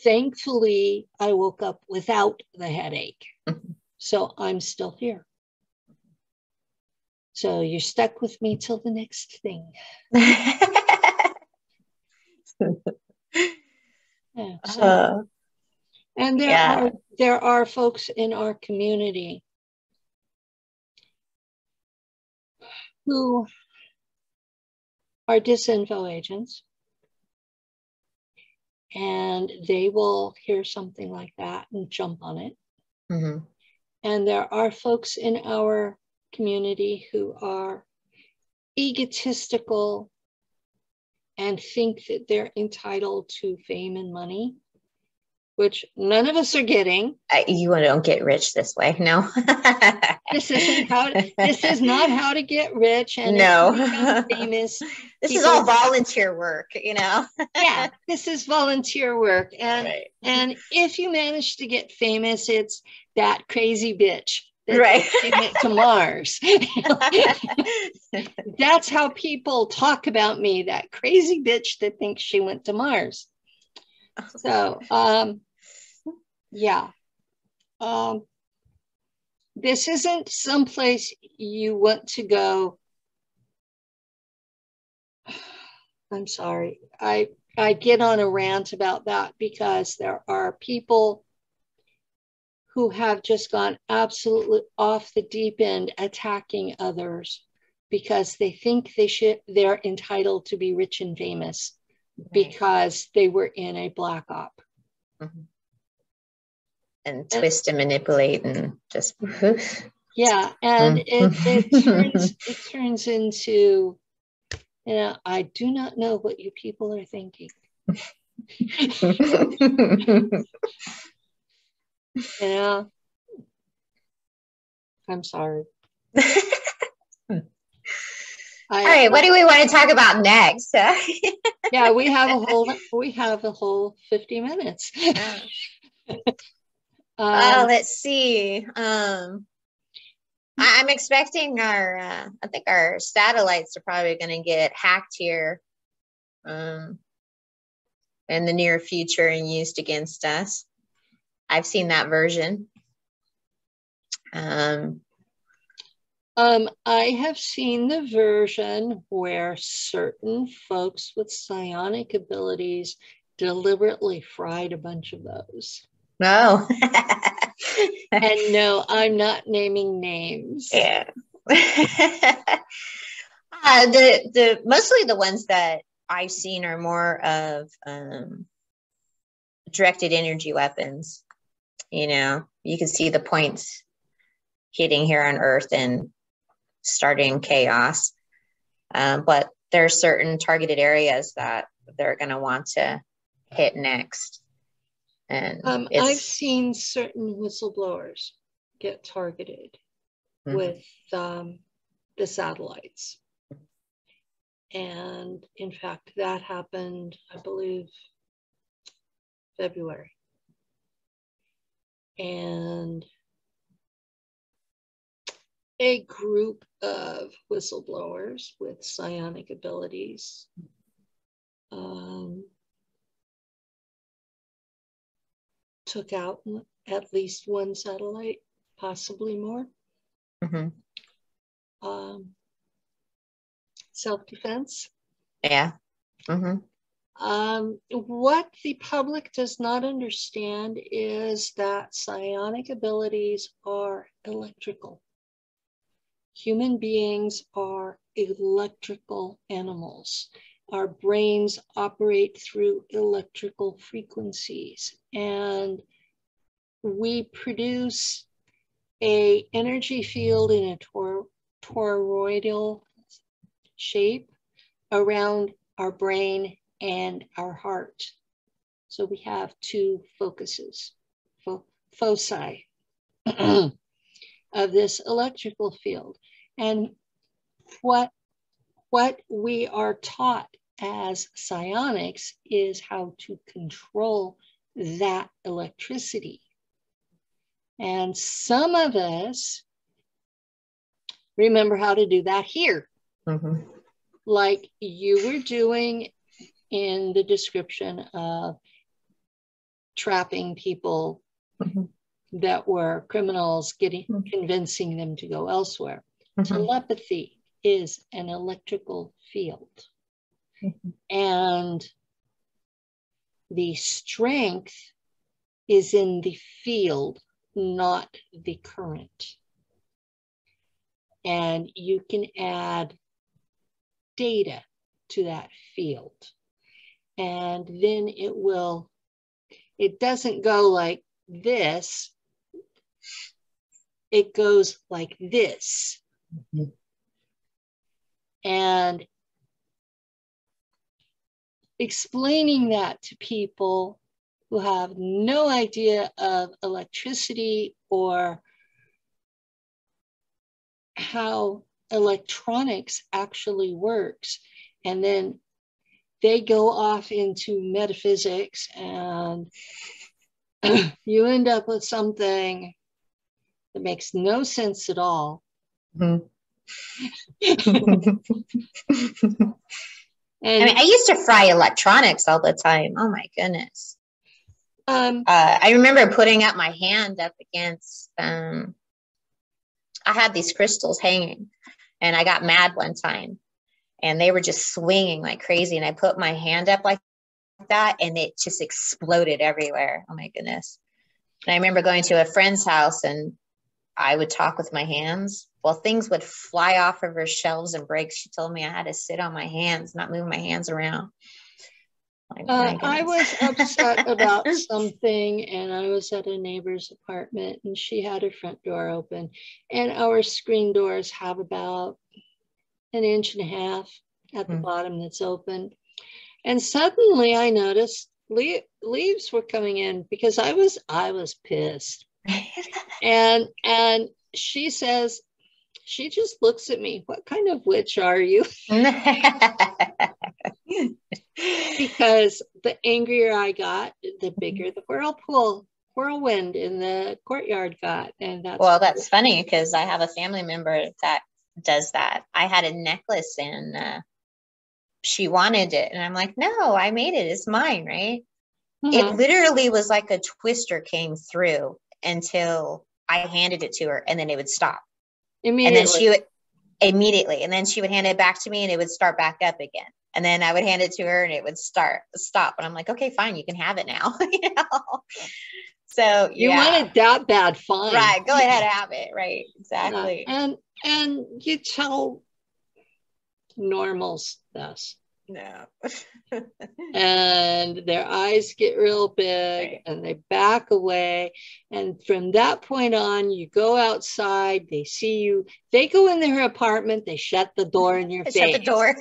thankfully, I woke up without the headache. So I'm still here. So you're stuck with me till the next thing. Yeah, so, and there are folks in our community who are disinfo agents, and they will hear something like that and jump on it. And there are folks in our community who are egotistical and think that they're entitled to fame and money, which none of us are getting. You don't get rich this way. No. This is not how to get rich and no. become famous. This is all volunteer work, you know. Yeah, this is volunteer work. And if you manage to get famous, it's that crazy bitch that she went to Mars. That's how people talk about me, that crazy bitch that thinks she went to Mars. So, yeah. This isn't someplace you want to go. I'm sorry. I get on a rant about that because there are people who have just gone absolutely off the deep end attacking others because they think they're entitled to be rich and famous because they were in a black op. And twist and manipulate and just yeah, and it turns into, you know, I do not know what you people are thinking. You know, I'm sorry. All right, what do we want to talk about next? Yeah, we have a whole 50 minutes. Let's see. I'm expecting I think our satellites are probably going to get hacked here in the near future and used against us. I've seen that version. I have seen the version where certain folks with psionic abilities deliberately fried a bunch of those. No. And no, I'm not naming names. Yeah. Mostly the ones that I've seen are more of directed energy weapons. You know, you can see the points hitting here on Earth and starting chaos. But there are certain targeted areas that they're going to want to hit next. And I've seen certain whistleblowers get targeted with the satellites. And in fact, that happened, I believe, February. and a group of whistleblowers with psionic abilities took out at least one satellite, possibly more. Self-defense. Yeah. What the public does not understand is that psionic abilities are electrical. Human beings are electrical animals. Our brains operate through electrical frequencies, and we produce an energy field in a toroidal shape around our brain and our heart. So we have two focuses, foci of this electrical field. And what we are taught as psionics is how to control that electricity. And some of us remember how to do that here. Like you were doing in the description of trapping people that were criminals, convincing them to go elsewhere. Telepathy is an electrical field. And the strength is in the field, not the current. And you can add data to that field. And then it doesn't go like this, it goes like this. And explaining that to people who have no idea of electricity or how electronics actually works, and then they go off into metaphysics and you end up with something that makes no sense at all. And I used to fry electronics all the time. Oh my goodness. I remember putting up my hand up against, I had these crystals hanging and I got mad one time and they were just swinging like crazy. And I put my hand up like that and it just exploded everywhere. Oh my goodness. And I remember going to a friend's house and I would talk with my hands. Well, things would fly off of her shelves and break. She told me I had to sit on my hands, not move my hands around. I was upset about something and I was at a neighbor's apartment and she had her front door open and our screen doors have about 1.5 inches at the bottom that's open. And suddenly I noticed leaves were coming in because I was pissed. And she says, she just looks at me, what kind of witch are you? Because the angrier I got, the bigger the whirlwind in the courtyard got. And that's funny because I have a family member that does that. I had a necklace and she wanted it. And I'm like, no, I made it. It's mine, right? It literally was like a twister came through until I handed it to her and then it would stop. Immediately. And then she would immediately, and then she would hand it back to me and it would start back up again. And then I would hand it to her and it would stop. And I'm like, okay, fine, you can have it now. You know? So you want it that bad, fine. Right. Go ahead and have it. Right. Exactly. And you tell normals this. No. And their eyes get real big and they back away. And from that point on, you go outside, they see you, they go in their apartment, they shut the door in your face. Shut the door.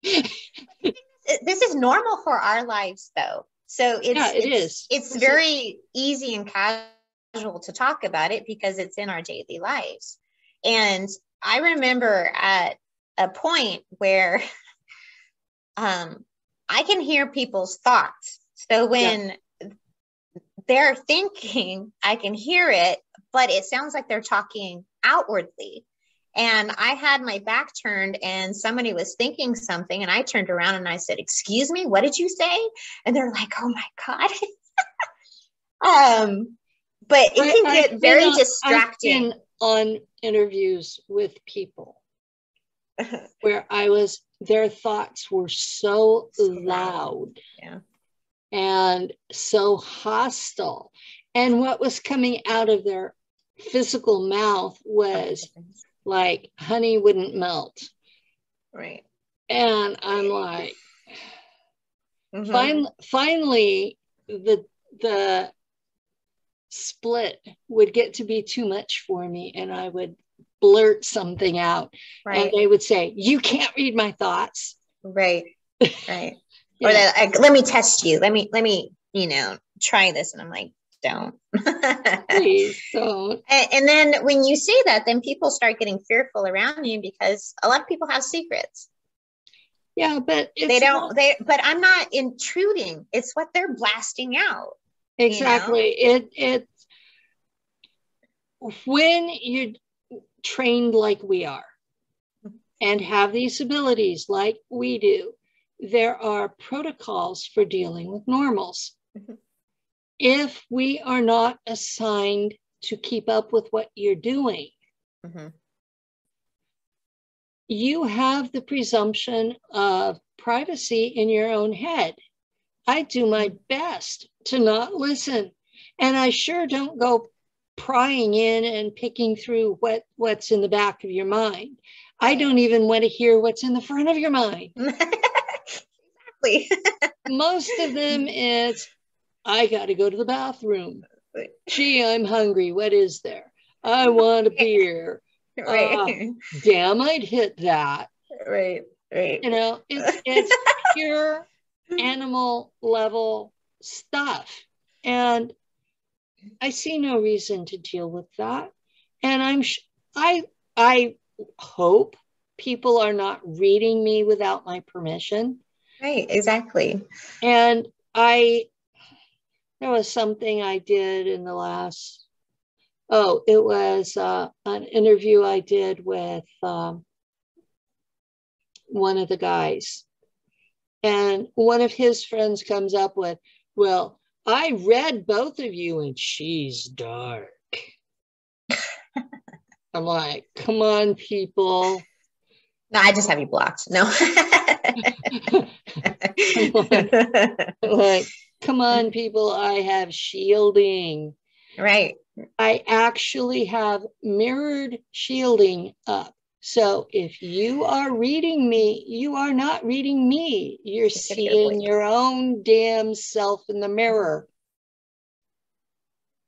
This is normal for our lives though. So it's very easy and casual to talk about it because it's in our daily lives. And I remember at a point where I can hear people's thoughts. So when they're thinking, I can hear it, but it sounds like they're talking outwardly. And I had my back turned and somebody was thinking something, and I turned around and I said, "Excuse me, what did you say?" And they're like, "Oh my God." But it can get very distracting. I've been on interviews with people where their thoughts were so loud. Yeah. And so hostile. And what was coming out of their physical mouth was like honey wouldn't melt. Right. And I'm like, finally, the split would get to be too much for me, and I would blurt something out. Right. And they would say, "You can't read my thoughts." Right. Right. Or that, let me test you. Let me, try this. And I'm like, don't. Please don't. And then when you say that, then people start getting fearful around you, because a lot of people have secrets. Yeah, but but I'm not intruding. It's what they're blasting out. Exactly. It when you're trained like we are and have these abilities like we do, there are protocols for dealing with normals. If we are not assigned to keep up with what you're doing, you have the presumption of privacy in your own head. I do my best to not listen. And I sure don't go prying in and picking through what's in the back of your mind. I don't even want to hear what's in the front of your mind. Exactly. Most of them is, I got to go to the bathroom. Gee, I'm hungry. What is there? I want a beer. Right. Damn, I'd hit that. Right. Right. It's pure animal level stuff. And I see no reason to deal with that. And I hope people are not reading me without my permission. Right, exactly. And there was something I did in the last, it was an interview I did with one of the guys. And one of his friends comes up with, "Well, I read both of you and she's dark." I'm like, come on, people. No, I just have you blocked. No. like, come on, people. I have shielding. Right. I actually have mirrored shielding up. So if you are reading me, you are not reading me. You're seeing your own damn self in the mirror.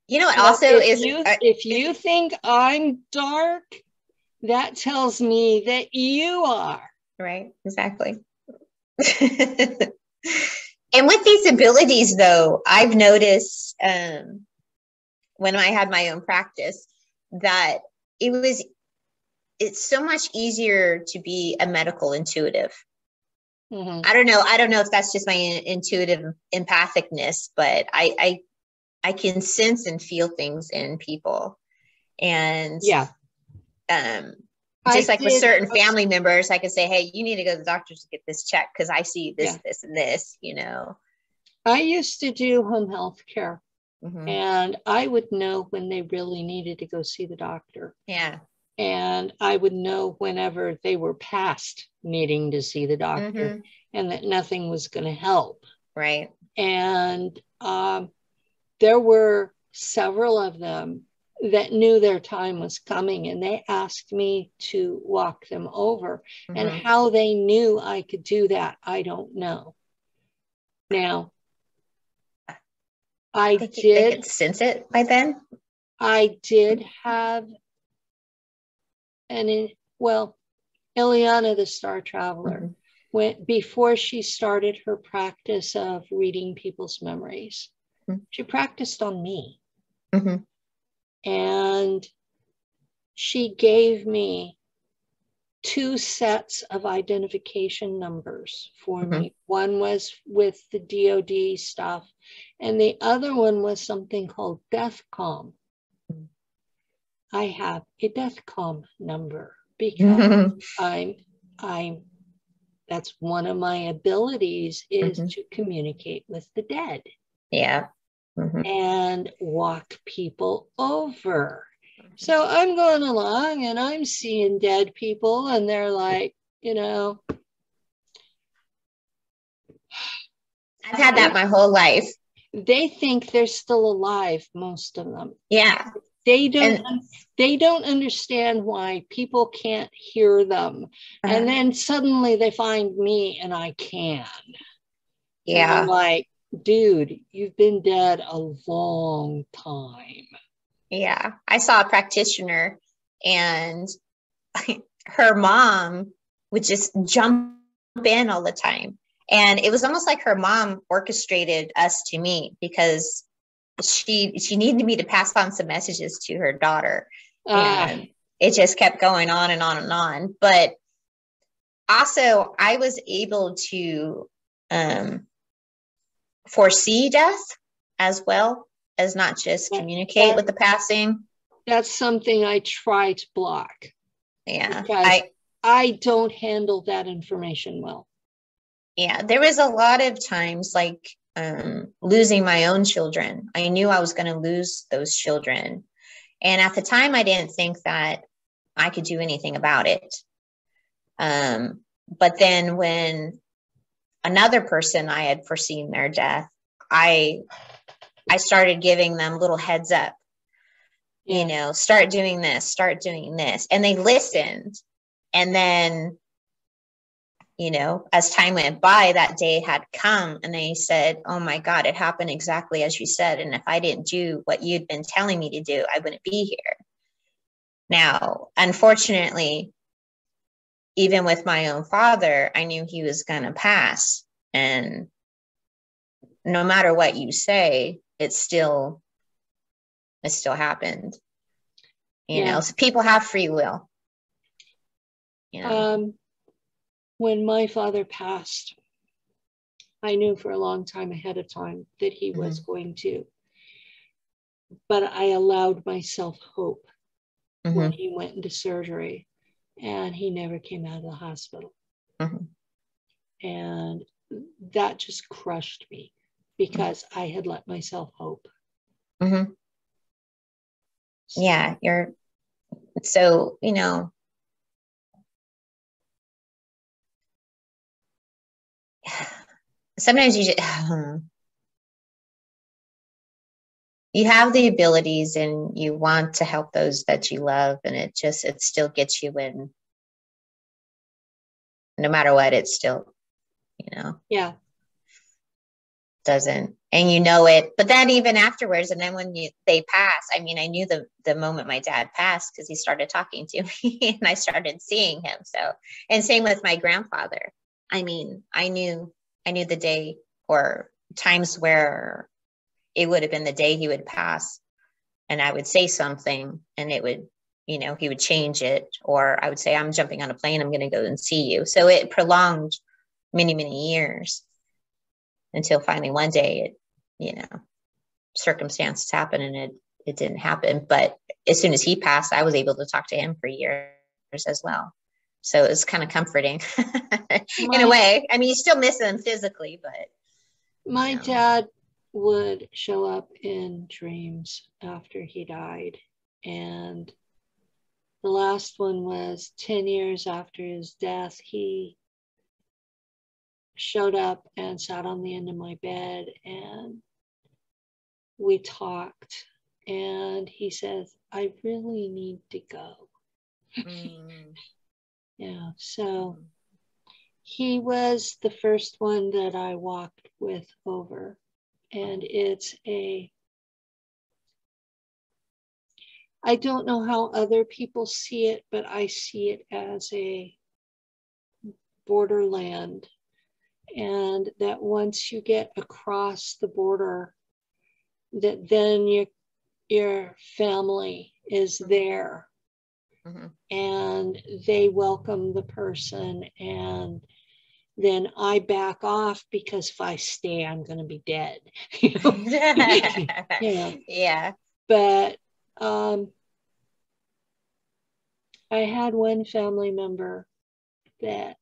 You know what also is, if you think I'm dark, that tells me that you are. Right, exactly. And with these abilities, though, I've noticed when I had my own practice that it's so much easier to be a medical intuitive. I don't know if that's just my intuitive empathicness, but I can sense and feel things in people. And just like with certain family members, I can say, "Hey, you need to go to the doctor to get this checked because I see this, this, and this," I used to do home health care, and I would know when they really needed to go see the doctor. Yeah. And I would know whenever they were past needing to see the doctor and that nothing was going to help. Right. And there were several of them that knew their time was coming, and they asked me to walk them over. And how they knew I could do that, I don't know. Now, I did sense it by then. I did have Ileana, the Star Traveler, before she started her practice of reading people's memories, she practiced on me. And she gave me 2 sets of identification numbers for me. One was with the DOD stuff, and the other one was something called DEFCON. I have a DEFCON number because that's one of my abilities is to communicate with the dead. Yeah. And walk people over. So I'm going along and I'm seeing dead people, and they're like, you know. I've had that my whole life. They think they're still alive, most of them. Yeah. They don't understand why people can't hear them. And then suddenly they find me and I can. Yeah. And I'm like, dude, you've been dead a long time. Yeah. I saw a practitioner, and her mom would just jump in all the time. And it was almost like her mom orchestrated us to meet, because she needed me to pass on some messages to her daughter. And it just kept going on and on and on. But also I was able to foresee death as well as not just communicate with the passing. That's something I try to block. Yeah. Because I don't handle that information well. Yeah. There was a lot of times like losing my own children. I knew I was going to lose those children. And at the time, I didn't think that I could do anything about it. But then when another person, I had foreseen their death, I started giving them little heads up, you know, start doing this. And they listened. And then, you know, as time went by, that day had come, and they said, oh my God, it happened exactly as you said. And if I didn't do what you'd been telling me to do, I wouldn't be here. Now, unfortunately, even with my own father, I knew he was going to pass. And no matter what you say, it still happened. You know, so people have free will. You know. When my father passed, I knew for a long time ahead of time that he was going to. But I allowed myself hope when he went into surgery, and he never came out of the hospital. And that just crushed me because I had let myself hope. Yeah, so, you know, sometimes you have the abilities and you want to help those that you love, and it still gets you in. No matter what, it's still, you know, doesn't, and you know it. But then even afterwards, and then when they pass, I mean, I knew the moment my dad passed because he started talking to me and I started seeing him. So, and same with my grandfather. I mean, I knew the day or times where it would have been the day he would pass, and I would say something and it would, you know, he would change it, or I would say, I'm jumping on a plane, I'm going to go and see you. So it prolonged many, many years until finally one day it, you know, circumstances happened and it didn't happen. But as soon as he passed, I was able to talk to him for years as well. So it's kind of comforting in a way. I mean, you still miss them physically, but. My dad would show up in dreams after he died. And the last one was 10 years after his death. He showed up and sat on the end of my bed, and we talked. And he says, I really need to go. Yeah, so he was the first one that I walked with over. And I don't know how other people see it, but I see it as a borderland. And that once you get across the border, that then your family is there. and they welcome the person, and then I back off because if I stay, I'm going to be dead. Yeah. But I had one family member that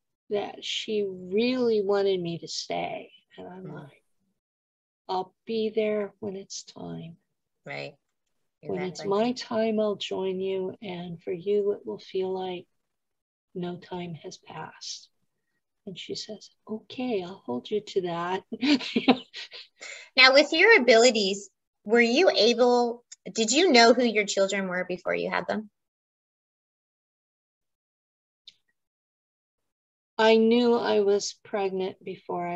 she really wanted me to stay, and I'm like, I'll be there when it's time. Right. Exactly. When it's my time, I'll join you, and for you, it will feel like no time has passed. And she says, okay, I'll hold you to that. Now, with your abilities, did you know who your children were before you had them? I knew I was pregnant before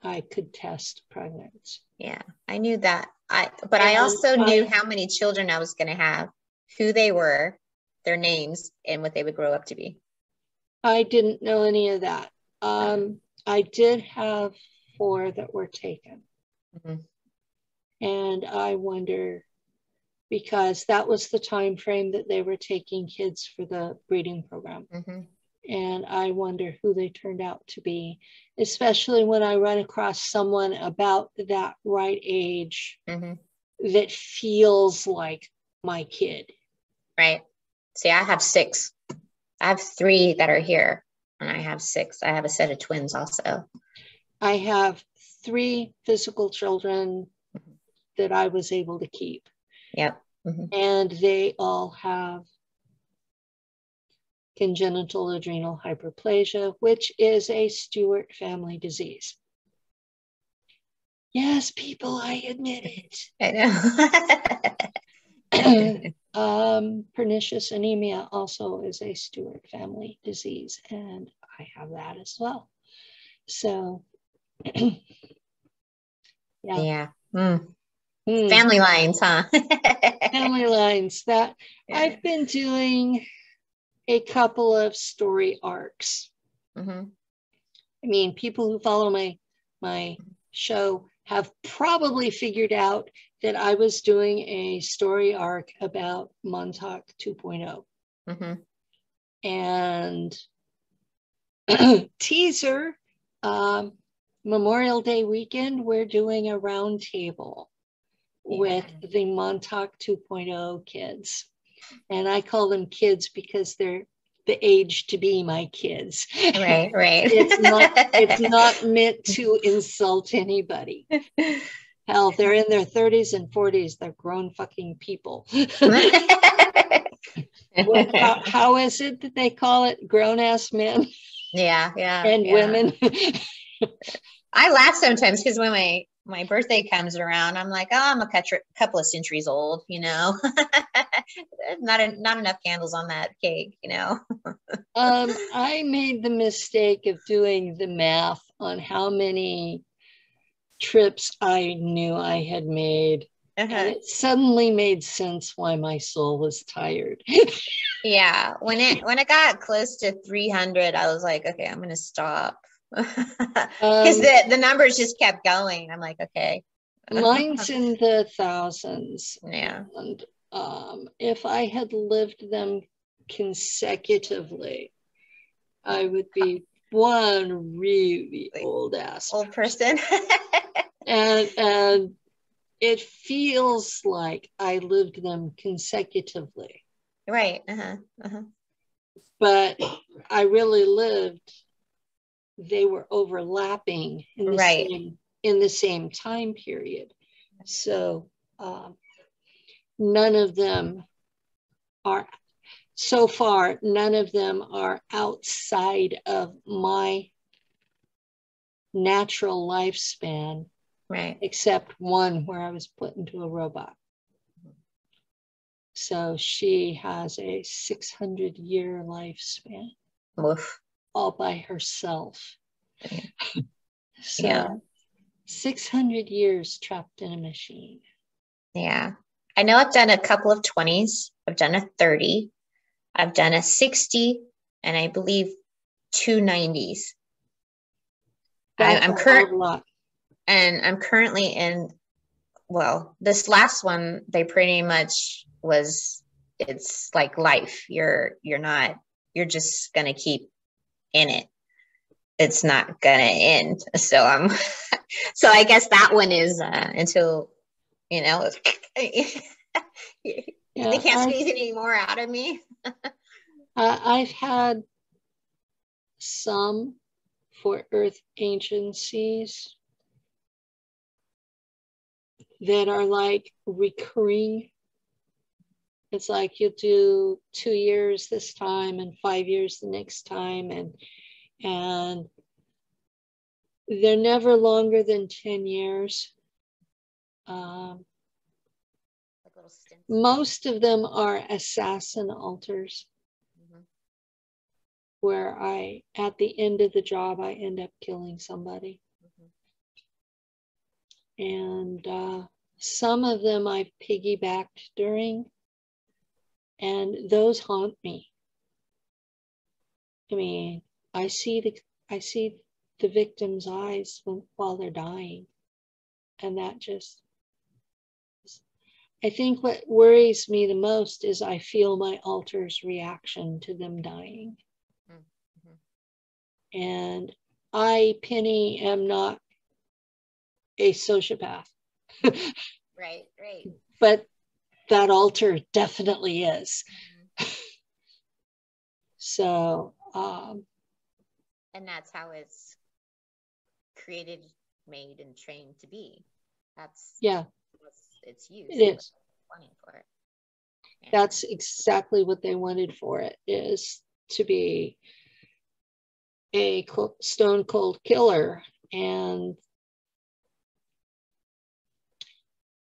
I could test pregnancy. Yeah, I knew that. But I also knew how many children I was going to have, who they were, their names, and what they would grow up to be. I didn't know any of that. I did have 4 that were taken. And I wonder, because that was the time frame that they were taking kids for the breeding program. And I wonder who they turned out to be, especially when I run across someone about that right age that feels like my kid. Right. See, I have 6. I have 3 that are here, and I have 6. I have a set of twins also. I have 3 physical children that I was able to keep. Yep. And they all have congenital adrenal hyperplasia, which is a Stewart family disease. Yes, people, I admit it. I know. Pernicious anemia also is a Stewart family disease, and I have that as well. So, yeah. Family lines, huh? Family lines. That I've been doing a couple of story arcs. I mean, people who follow my show have probably figured out that I was doing a story arc about Montauk 2.0. And teaser, Memorial Day weekend, we're doing a round table with the Montauk 2.0 kids. And I call them kids because they're the age to be my kids. Right. It's not meant to insult anybody. Hell, they're in their 30s and 40s. They're grown fucking people. How is it that they call it? Grown-ass men? Yeah. And women? I laugh sometimes because when my birthday comes around, I'm like, oh, I'm a couple of centuries old, not enough candles on that cake, I made the mistake of doing the math on how many trips I knew I had made. And it suddenly made sense why my soul was tired. Yeah. When it got close to 300, I was like, okay, I'm going to stop. Because the numbers just kept going. I'm like, okay. Mine's in the thousands. Yeah. And if I had lived them consecutively, I would be one really old person. and it feels like I lived them consecutively. Right. But I really lived. They were overlapping in the same time period. So none of them are outside of my natural lifespan, except one where I was put into a robot. So she has a 600-year lifespan. Oof. All by herself. So 600 years trapped in a machine. Yeah. I know I've done a couple of 20s. I've done a 30. I've done a 60, and I believe 2 90s. I'm currently in, well, this last one, they pretty much was it's like life. You're just gonna keep in it. It's not gonna end. So so I guess that one is until, you know, they can't squeeze any more out of me. I've had some for Earth agencies that are like recurring. It's like you'll do 2 years this time and 5 years the next time, and they're never longer than 10 years. Like little stints. Most of them are assassin altars, where at the end of the job, I end up killing somebody. And some of them I've piggybacked during, and those haunt me. I mean, I see the victim's eyes while they're dying, and that just, I think what worries me the most is I feel my altar's reaction to them dying. And I, Penny, am not a sociopath. Right. But that altar definitely is. So. And that's how it's created, made, and trained to be. That's its use. It is. Wanting for it. Yeah. That's exactly what they wanted for it, is to be a stone cold killer. And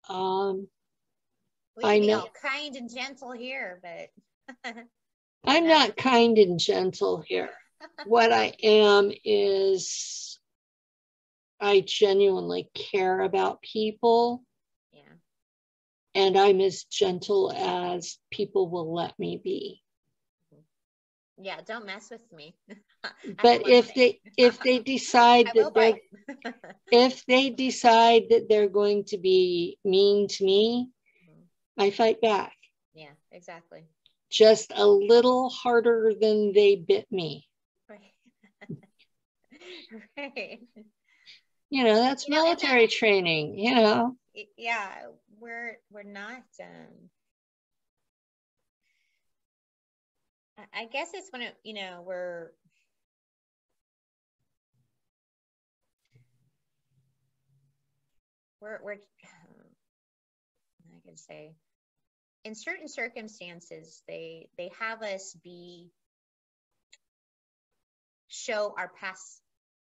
I know all kind and gentle here, but I'm not kind and gentle here. What I am is I genuinely care about people. Yeah. And I'm as gentle as people will let me be. Yeah, don't mess with me. But if they decide that they're going to be mean to me, I fight back. Yeah, exactly. Just a little harder than they bit me. Right. Right. You know, that's military training, you know. Yeah, we're not I guess it's when it, you know, we're I can say, in certain circumstances, they have us show our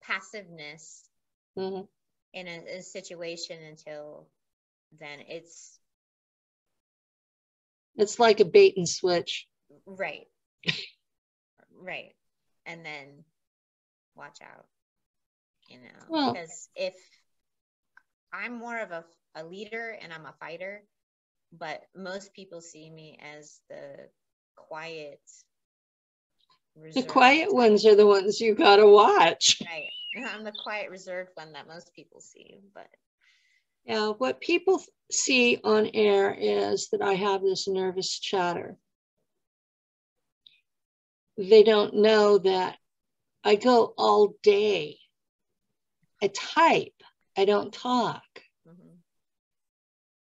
passiveness in a situation until then it's like a bait and switch. Right. Right. And then watch out, you know, because if I'm more of a leader and I'm a fighter, but most people see me as the quiet, the quiet ones are the ones you gotta watch. Right. I'm the quiet, reserved one that most people see. But yeah, what people see on air is that I have this nervous chatter. They don't know that I go all day. I type. I don't talk.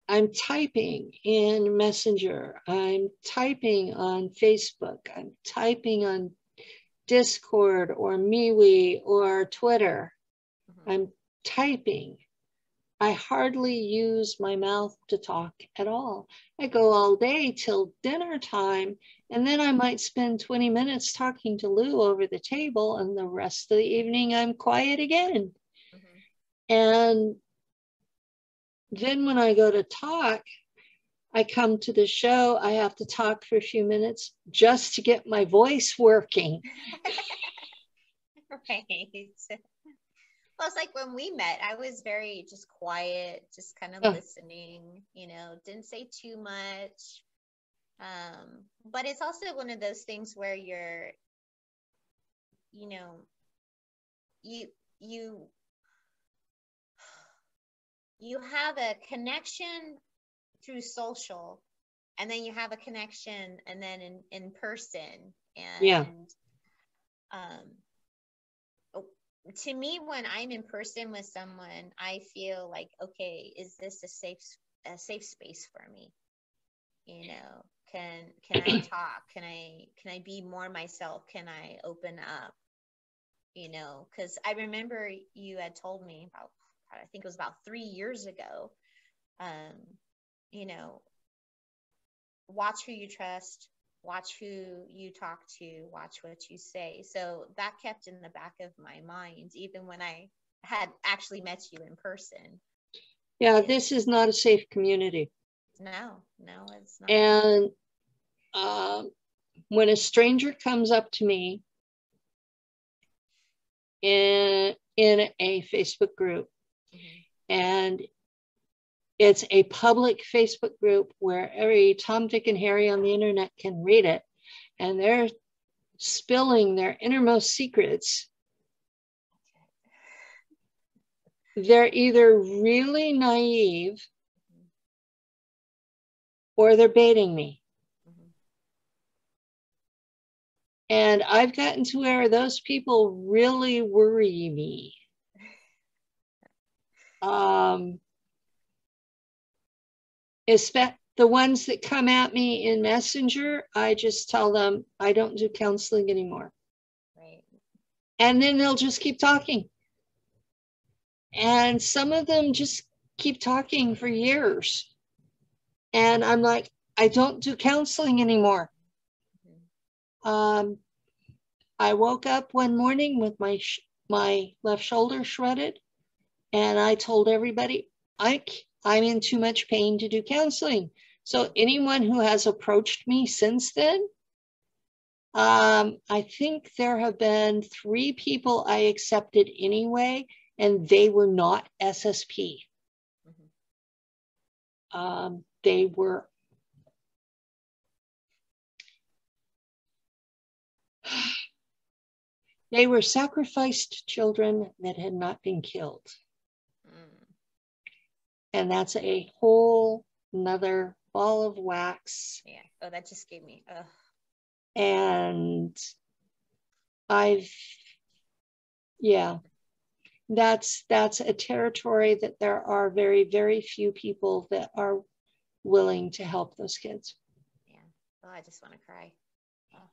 I'm typing in Messenger. I'm typing on Facebook. I'm typing on Discord or MeWe or Twitter. I'm typing. I hardly use my mouth to talk at all. I go all day till dinner time, and then I might spend 20 minutes talking to Lou over the table, and the rest of the evening I'm quiet again. And then when I go to talk, I come to the show, I have to talk for a few minutes just to get my voice working. Right. Well, it's like when we met, I was very just quiet, just kind of listening, you know, didn't say too much. But it's also one of those things where you're, you know, you have a connection through social, and then you have a connection, and then in person. And Yeah. To me, when I'm in person with someone, I feel like, okay, is this a safe space for me? You know, can I talk? Can I be more myself? Can I open up? You know, because I remember you had told me about, I think it was about 3 years ago, you know, watch who you trust, watch who you talk to, watch what you say. So that kept in the back of my mind, even when I had actually met you in person. Yeah, this is not a safe community. No, it's not. And when a stranger comes up to me in a Facebook group, and it's a public Facebook group where every Tom, Dick, and Harry on the internet can read it, and they're spilling their innermost secrets, they're either really naive or they're baiting me. And I've gotten to where those people really worry me. The ones that come at me in Messenger, I just tell them I don't do counseling anymore. Right. And then they'll just keep talking. And some of them just keep talking for years. And I'm like, I don't do counseling anymore. I woke up one morning with my left shoulder shredded, and I told everybody I'm in too much pain to do counseling. So anyone who has approached me since then, I think there have been 3 people I accepted anyway, and they were not SSP. They were sacrificed children that had not been killed. And that's a whole nother ball of wax. Yeah. Oh, that just gave me, And that's a territory that there are very, very few people that are willing to help those kids. Yeah. Oh, I just want to cry. Oh.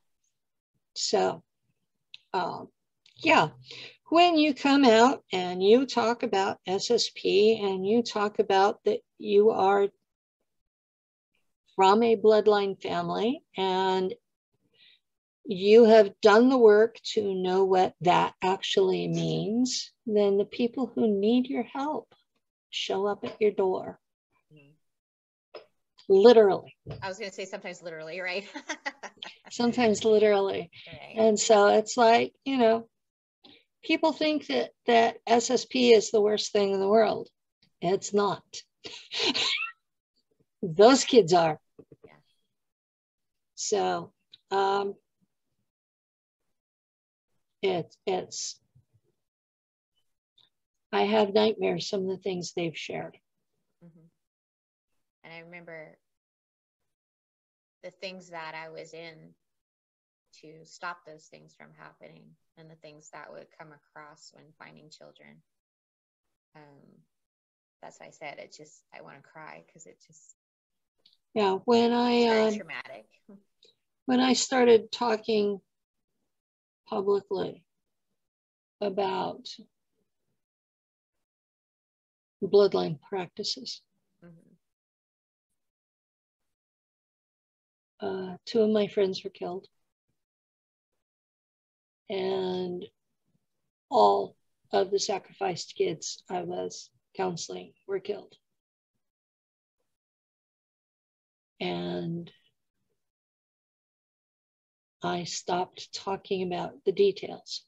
So, yeah, when you come out and you talk about SSP and you talk about that you are from a bloodline family and you have done the work to know what that actually means, then the people who need your help show up at your door. Literally. I was going to say sometimes literally, right? Sometimes literally. Right. And so it's like, you know, people think that SSP is the worst thing in the world. It's not. Those kids are. Yeah. So it's I have nightmares, some of the things they've shared. And I remember the things that I was in to stop those things from happening, and the things that would come across when finding children. That's why I said I want to cry, because it just, yeah, when very traumatic. When I started talking publicly about bloodline practices, 2 of my friends were killed, and all of the sacrificed kids I was counseling were killed. And I stopped talking about the details.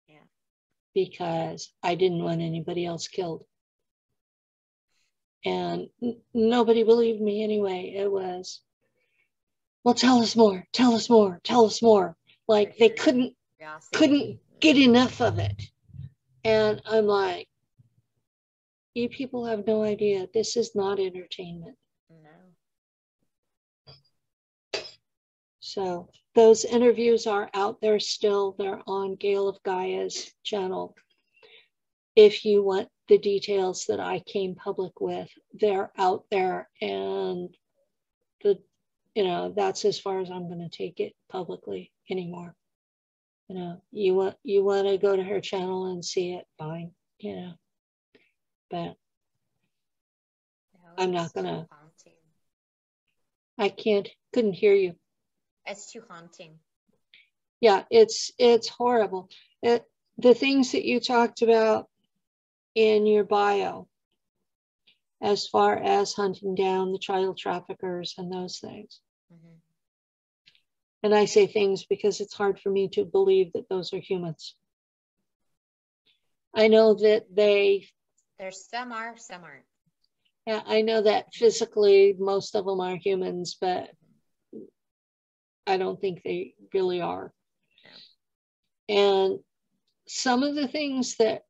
Yeah. Because I didn't want anybody else killed. And nobody believed me anyway. It was, well, tell us more, tell us more, tell us more. Like they couldn't get enough of it. And I'm like, you people have no idea. This is not entertainment. No. So those interviews are out there still. They're on Gale of Gaia's channel. If you want the details that I came public with, they're out there, and that's as far as I'm going to take it publicly anymore. You want to go to her channel and see it, fine, but I'm not going to. I couldn't hear you. It's too haunting. Yeah, it's horrible. The things that you talked about in your bio, as far as hunting down the child traffickers and those things. Mm-hmm. And I say things because it's hard for me to believe that those are humans. I know that there's some are, some aren't. Yeah, I know that physically most of them are humans, but I don't think they really are. No. And some of the things that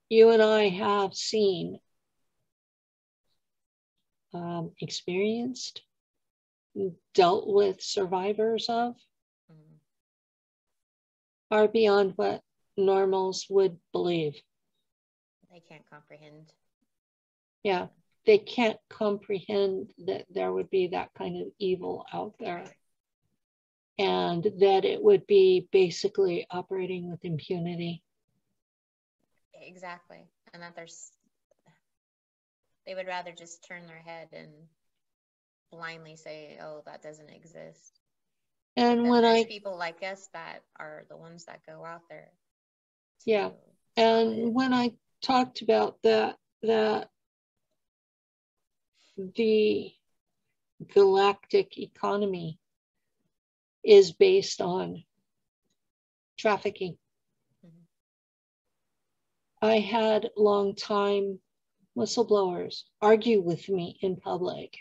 you and I have seen, experienced, dealt with survivors of, are beyond what normals would believe. They can't comprehend. Yeah, they can't comprehend that there would be that kind of evil out there. Right. And that it would be basically operating with impunity. Exactly. And that they would rather just turn their head and blindly say, oh, that doesn't exist. And when there's people like us that are the ones that go out there. Yeah. And when I talked about that the galactic economy is based on trafficking. Mm-hmm. I had long-time whistleblowers argue with me in public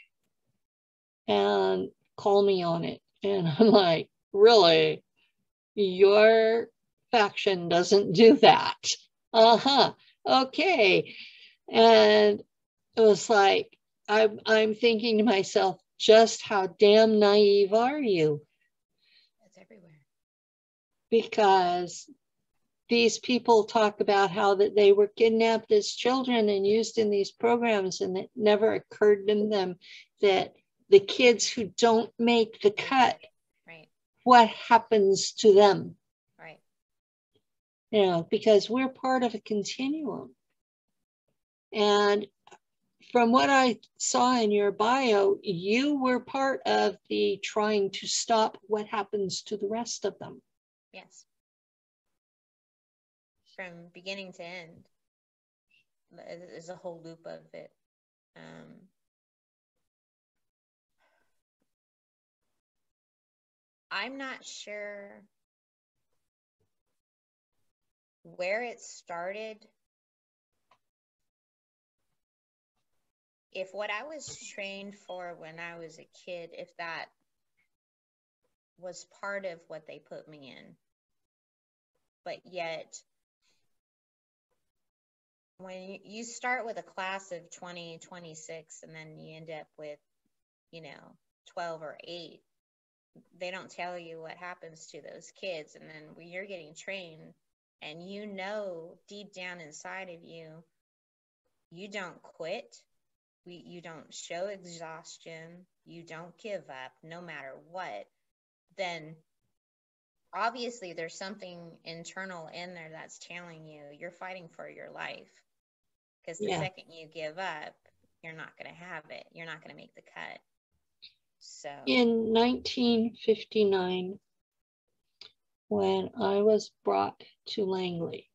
and call me on it. And I'm like, really? Your faction doesn't do that. Okay. And it was like, I'm thinking to myself, just how damn naive are you? It's everywhere. Because these people talk about how that they were kidnapped as children and used in these programs, and it never occurred to them that the kids who don't make the cut, right, what happens to them? Right. Because we're part of a continuum. And from what I saw in your bio, you were part of the trying to stop what happens to the rest of them. Yes. From beginning to end. There's a whole loop of it. I'm not sure where it started. If what I was trained for when I was a kid, if that was part of what they put me in. But yet, when you start with a class of 20, 26, and then you end up with, 12 or 8, they don't tell you what happens to those kids. And then when you're getting trained and deep down inside of you, you don't quit. You don't show exhaustion. You don't give up no matter what. Then obviously there's something internal in there that's telling you you're fighting for your life. Because the second you give up, you're not going to have it. You're not going to make the cut. So in 1959, when I was brought to Langley,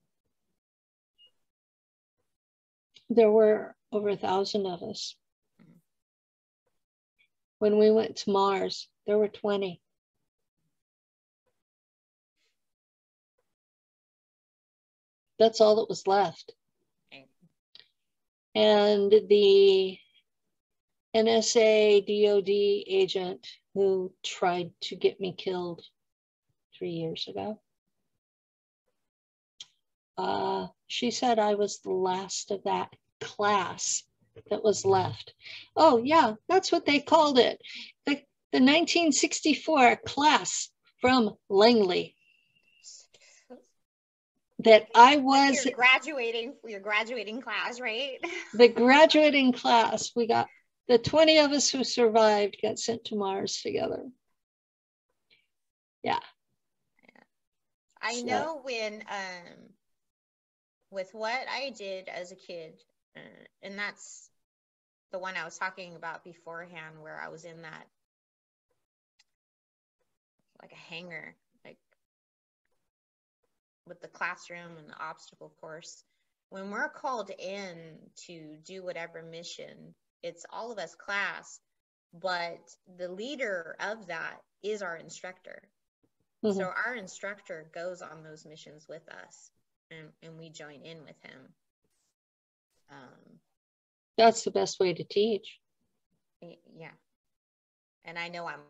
there were over 1,000 of us. Mm-hmm. When we went to Mars, there were 20. That's all that was left. Okay. And the NSA DOD agent who tried to get me killed 3 years ago, she said I was the last of that class that was left. Oh yeah, that's what they called it. the 1964 class from Langley that I was your graduating class, right? The graduating class. We got the 20 of us who survived got sent to Mars together. Yeah. I know when with what I did as a kid, and that's the one I was talking about beforehand, where I was in that like a hangar, like with the classroom and the obstacle course. When we're called in to do whatever mission, it's all of us class, but the leader of that is our instructor. Mm-hmm. So our instructor goes on those missions with us, and we join in with him. That's the best way to teach. Yeah. And I know I'm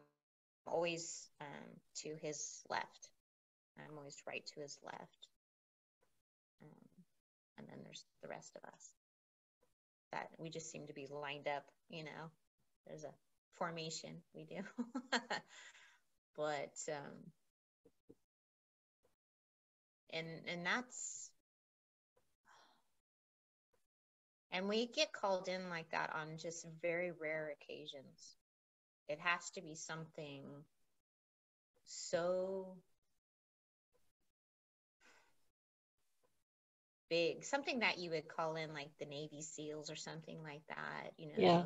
always to his left. I'm always right to his left. And then there's the rest of us. That we just seem to be lined up, you know. There's a formation we do. But and that's, and we get called in like that on just very rare occasions. It has to be something so big, something that you would call in like the Navy SEALs or something like that, you know. Yeah.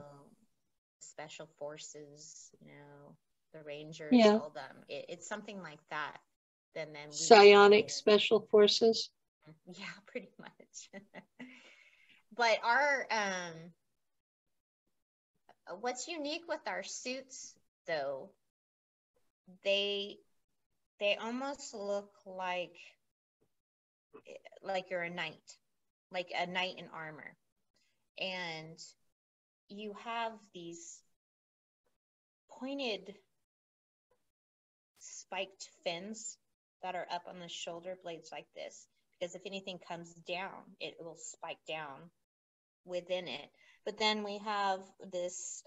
Special forces, you know, the Rangers, yeah. All them. It's something like that. Then psionic special forces. Yeah, pretty much. But our what's unique with our suits, though, they almost look like you're a knight, like a knight in armor, and you have these pointed spiked fins that are up on the shoulder blades like this, because if anything comes down, it will spike down within it. But then we have this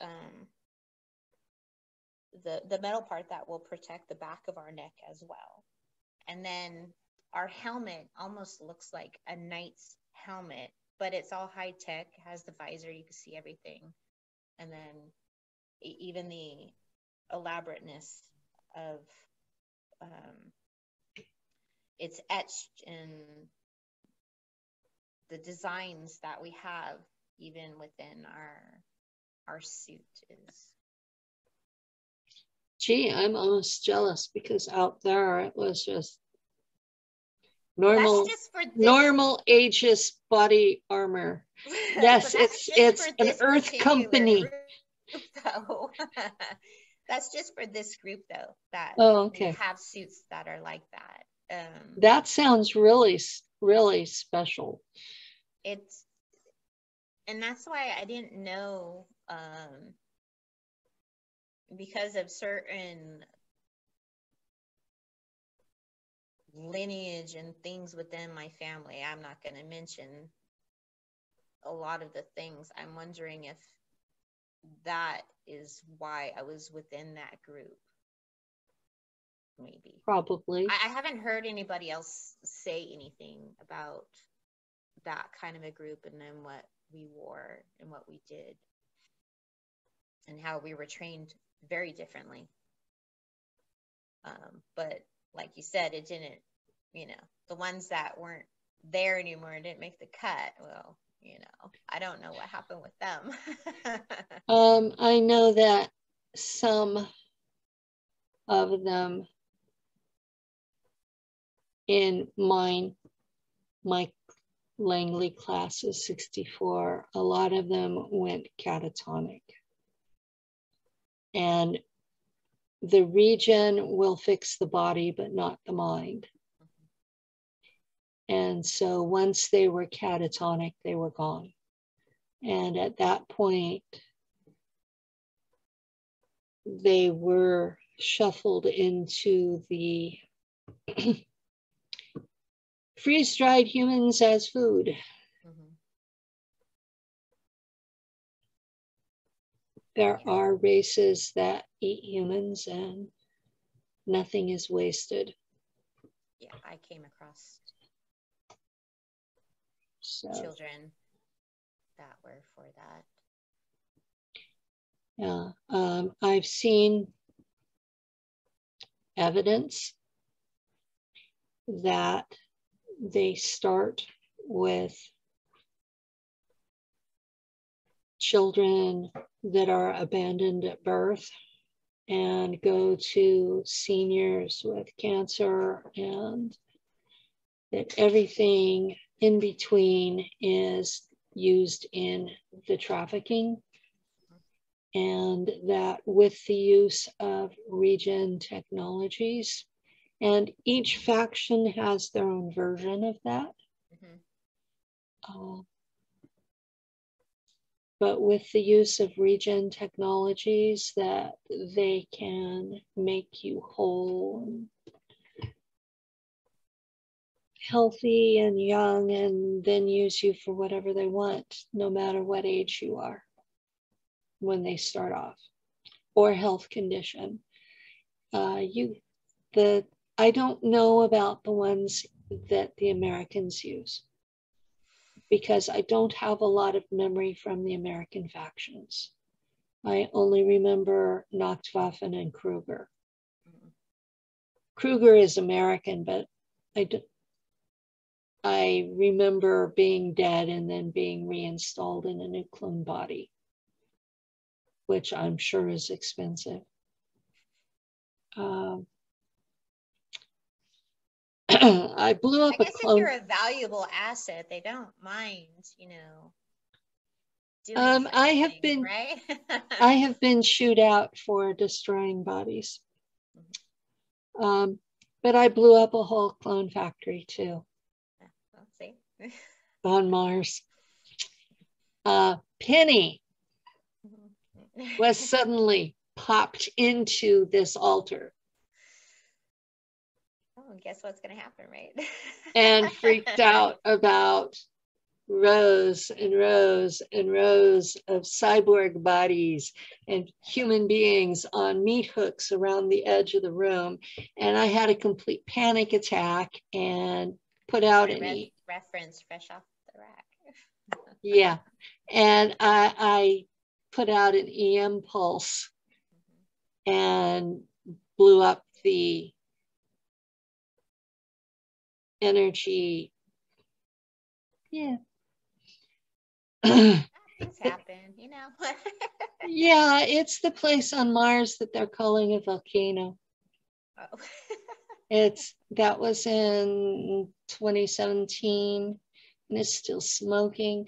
the metal part that will protect the back of our neck as well. And then our helmet almost looks like a knight's helmet, but it's all high tech, has the visor, you can see everything. And then even the elaborateness of it's etched in the designs that we have even within our suit is. Gee, I'm almost jealous, because out there it was just normal Aegis body armor. Yes, it's an Earth company. Group, though. That's just for this group, though, that we have suits that are like that. That sounds really, really special. And that's why I didn't know, because of certain lineage and things within my family. I'm not going to mention a lot of the things. I'm wondering if that is why I was within that group. Maybe. Probably. I haven't heard anybody else say anything about that kind of a group, and then what we wore and what we did and how we were trained very differently. But like you said, it didn't, you know, the ones that weren't there anymore and didn't make the cut. Well, you know, I don't know what happened with them. I know that some of them in my Langley class of 64, a lot of them went catatonic. And the region will fix the body, but not the mind. And so once they were catatonic, they were gone. And at that point, they were shuffled into the freeze-dried humans as food. there are races that eat humans and nothing is wasted. Yeah, I came across children that were for that. Yeah, I've seen evidence that they start with children that are abandoned at birth and go to seniors with cancer, and that everything in between is used in the trafficking, and that with the use of regen technologies, and each faction has their own version of that. But with the use of regen technologies, that they can make you whole and healthy and young, and then use you for whatever they want, no matter what age you are when they start off, or health condition. I don't know about the ones that the Americans use, because I don't have a lot of memory from the American factions. I only remember Nacht Waffen and Kruger. Kruger is American, but I remember being dead and then being reinstalled in a new clone body, which I'm sure is expensive. I blew up I guess a clone. If you're a valuable asset, they don't mind, doing I have been, right? I have been chewed out for destroying bodies. But I blew up a whole clone factory too. Let's see. On Mars. Penny was suddenly popped into this altar. Oh, guess what's going to happen, right? And freaked out about rows and rows and rows of cyborg bodies and human beings on meat hooks around the edge of the room. And I had a complete panic attack and put out an reference fresh off the rack. Yeah. And I put out an EM pulse and blew up the energy. Yeah. Things happen, Yeah, it's the place on Mars that they're calling a volcano. Oh. That was in 2017 and it's still smoking.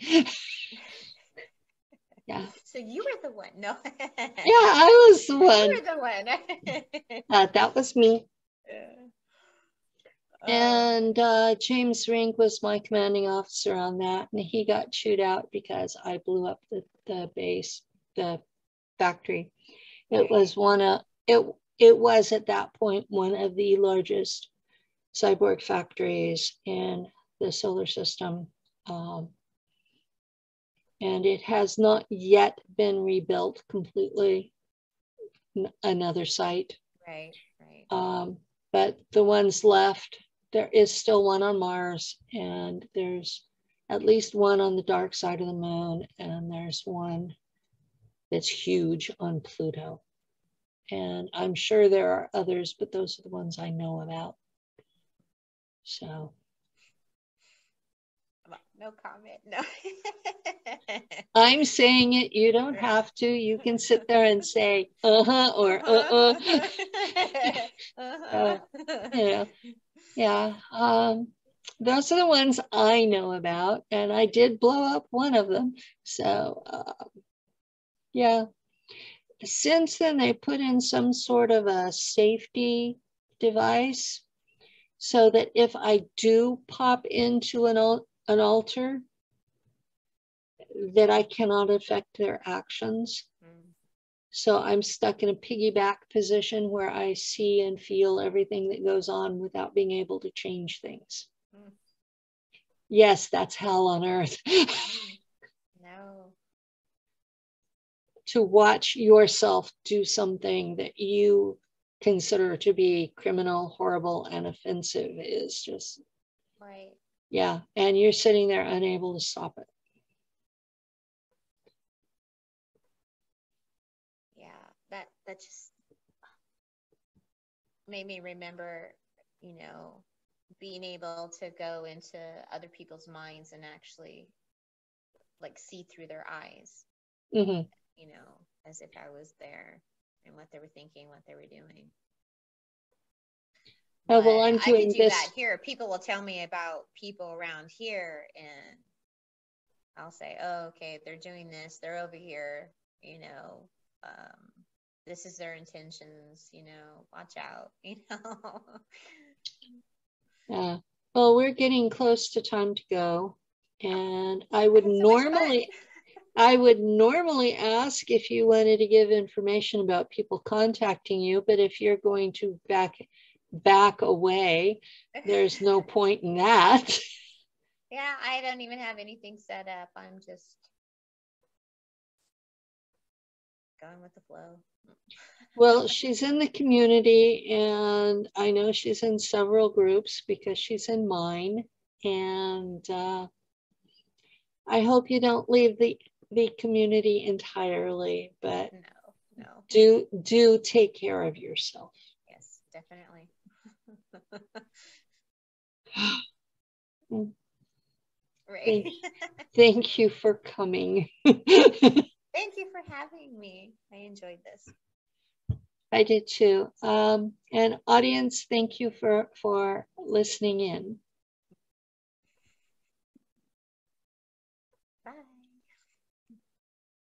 Yeah. So you were the one. No. Yeah, I was the one. You were the one. That was me. And James Rink was my commanding officer on that, and he got chewed out because I blew up the base, the factory. It was it was at that point one of the largest cyborg factories in the solar system, and it has not yet been rebuilt completely. Another site, right. But the ones left. There is still one on Mars, and there's at least one on the dark side of the moon, and there's one that's huge on Pluto. And I'm sure there are others, but those are the ones I know about. So. No comment, no. I'm saying it, you don't have to. You can sit there and say, uh-huh, or uh-uh. Yeah. Those are the ones I know about, and I did blow up one of them. So, yeah. Since then, they put in some sort of a safety device so that if I do pop into an altar, that I cannot affect their actions. So I'm stuck in a piggyback position where I see and feel everything that goes on without being able to change things. Yes, that's hell on earth. No. to watch yourself do something that you consider to be criminal, horrible, and offensive is just, right. Yeah. And you're sitting there unable to stop it. Yeah, that just made me remember, you know, being able to go into other people's minds and actually like see through their eyes, Mm-hmm. you know, as if I was there and what they were thinking, what they were doing. Oh, well, I'm I could doing do this. that here. People will tell me about people around here, and I'll say, oh, okay, they're doing this, they're over here, you know, this is their intentions, you know, watch out, you know. Yeah. Well, we're getting close to time to go. And I I would had so much fun. normally ask if you wanted to give information about people contacting you, but if you're going to back away, there's no point in that. Yeah, I don't even have anything set up. I'm just going with the flow. Well, she's in the community, and I know she's in several groups because she's in mine. And I hope you don't leave the community entirely, but No. do take care of yourself. Yes, definitely. Right. Thank you for coming. Thank you for having me. I enjoyed this. I did too. And audience, thank you for listening in.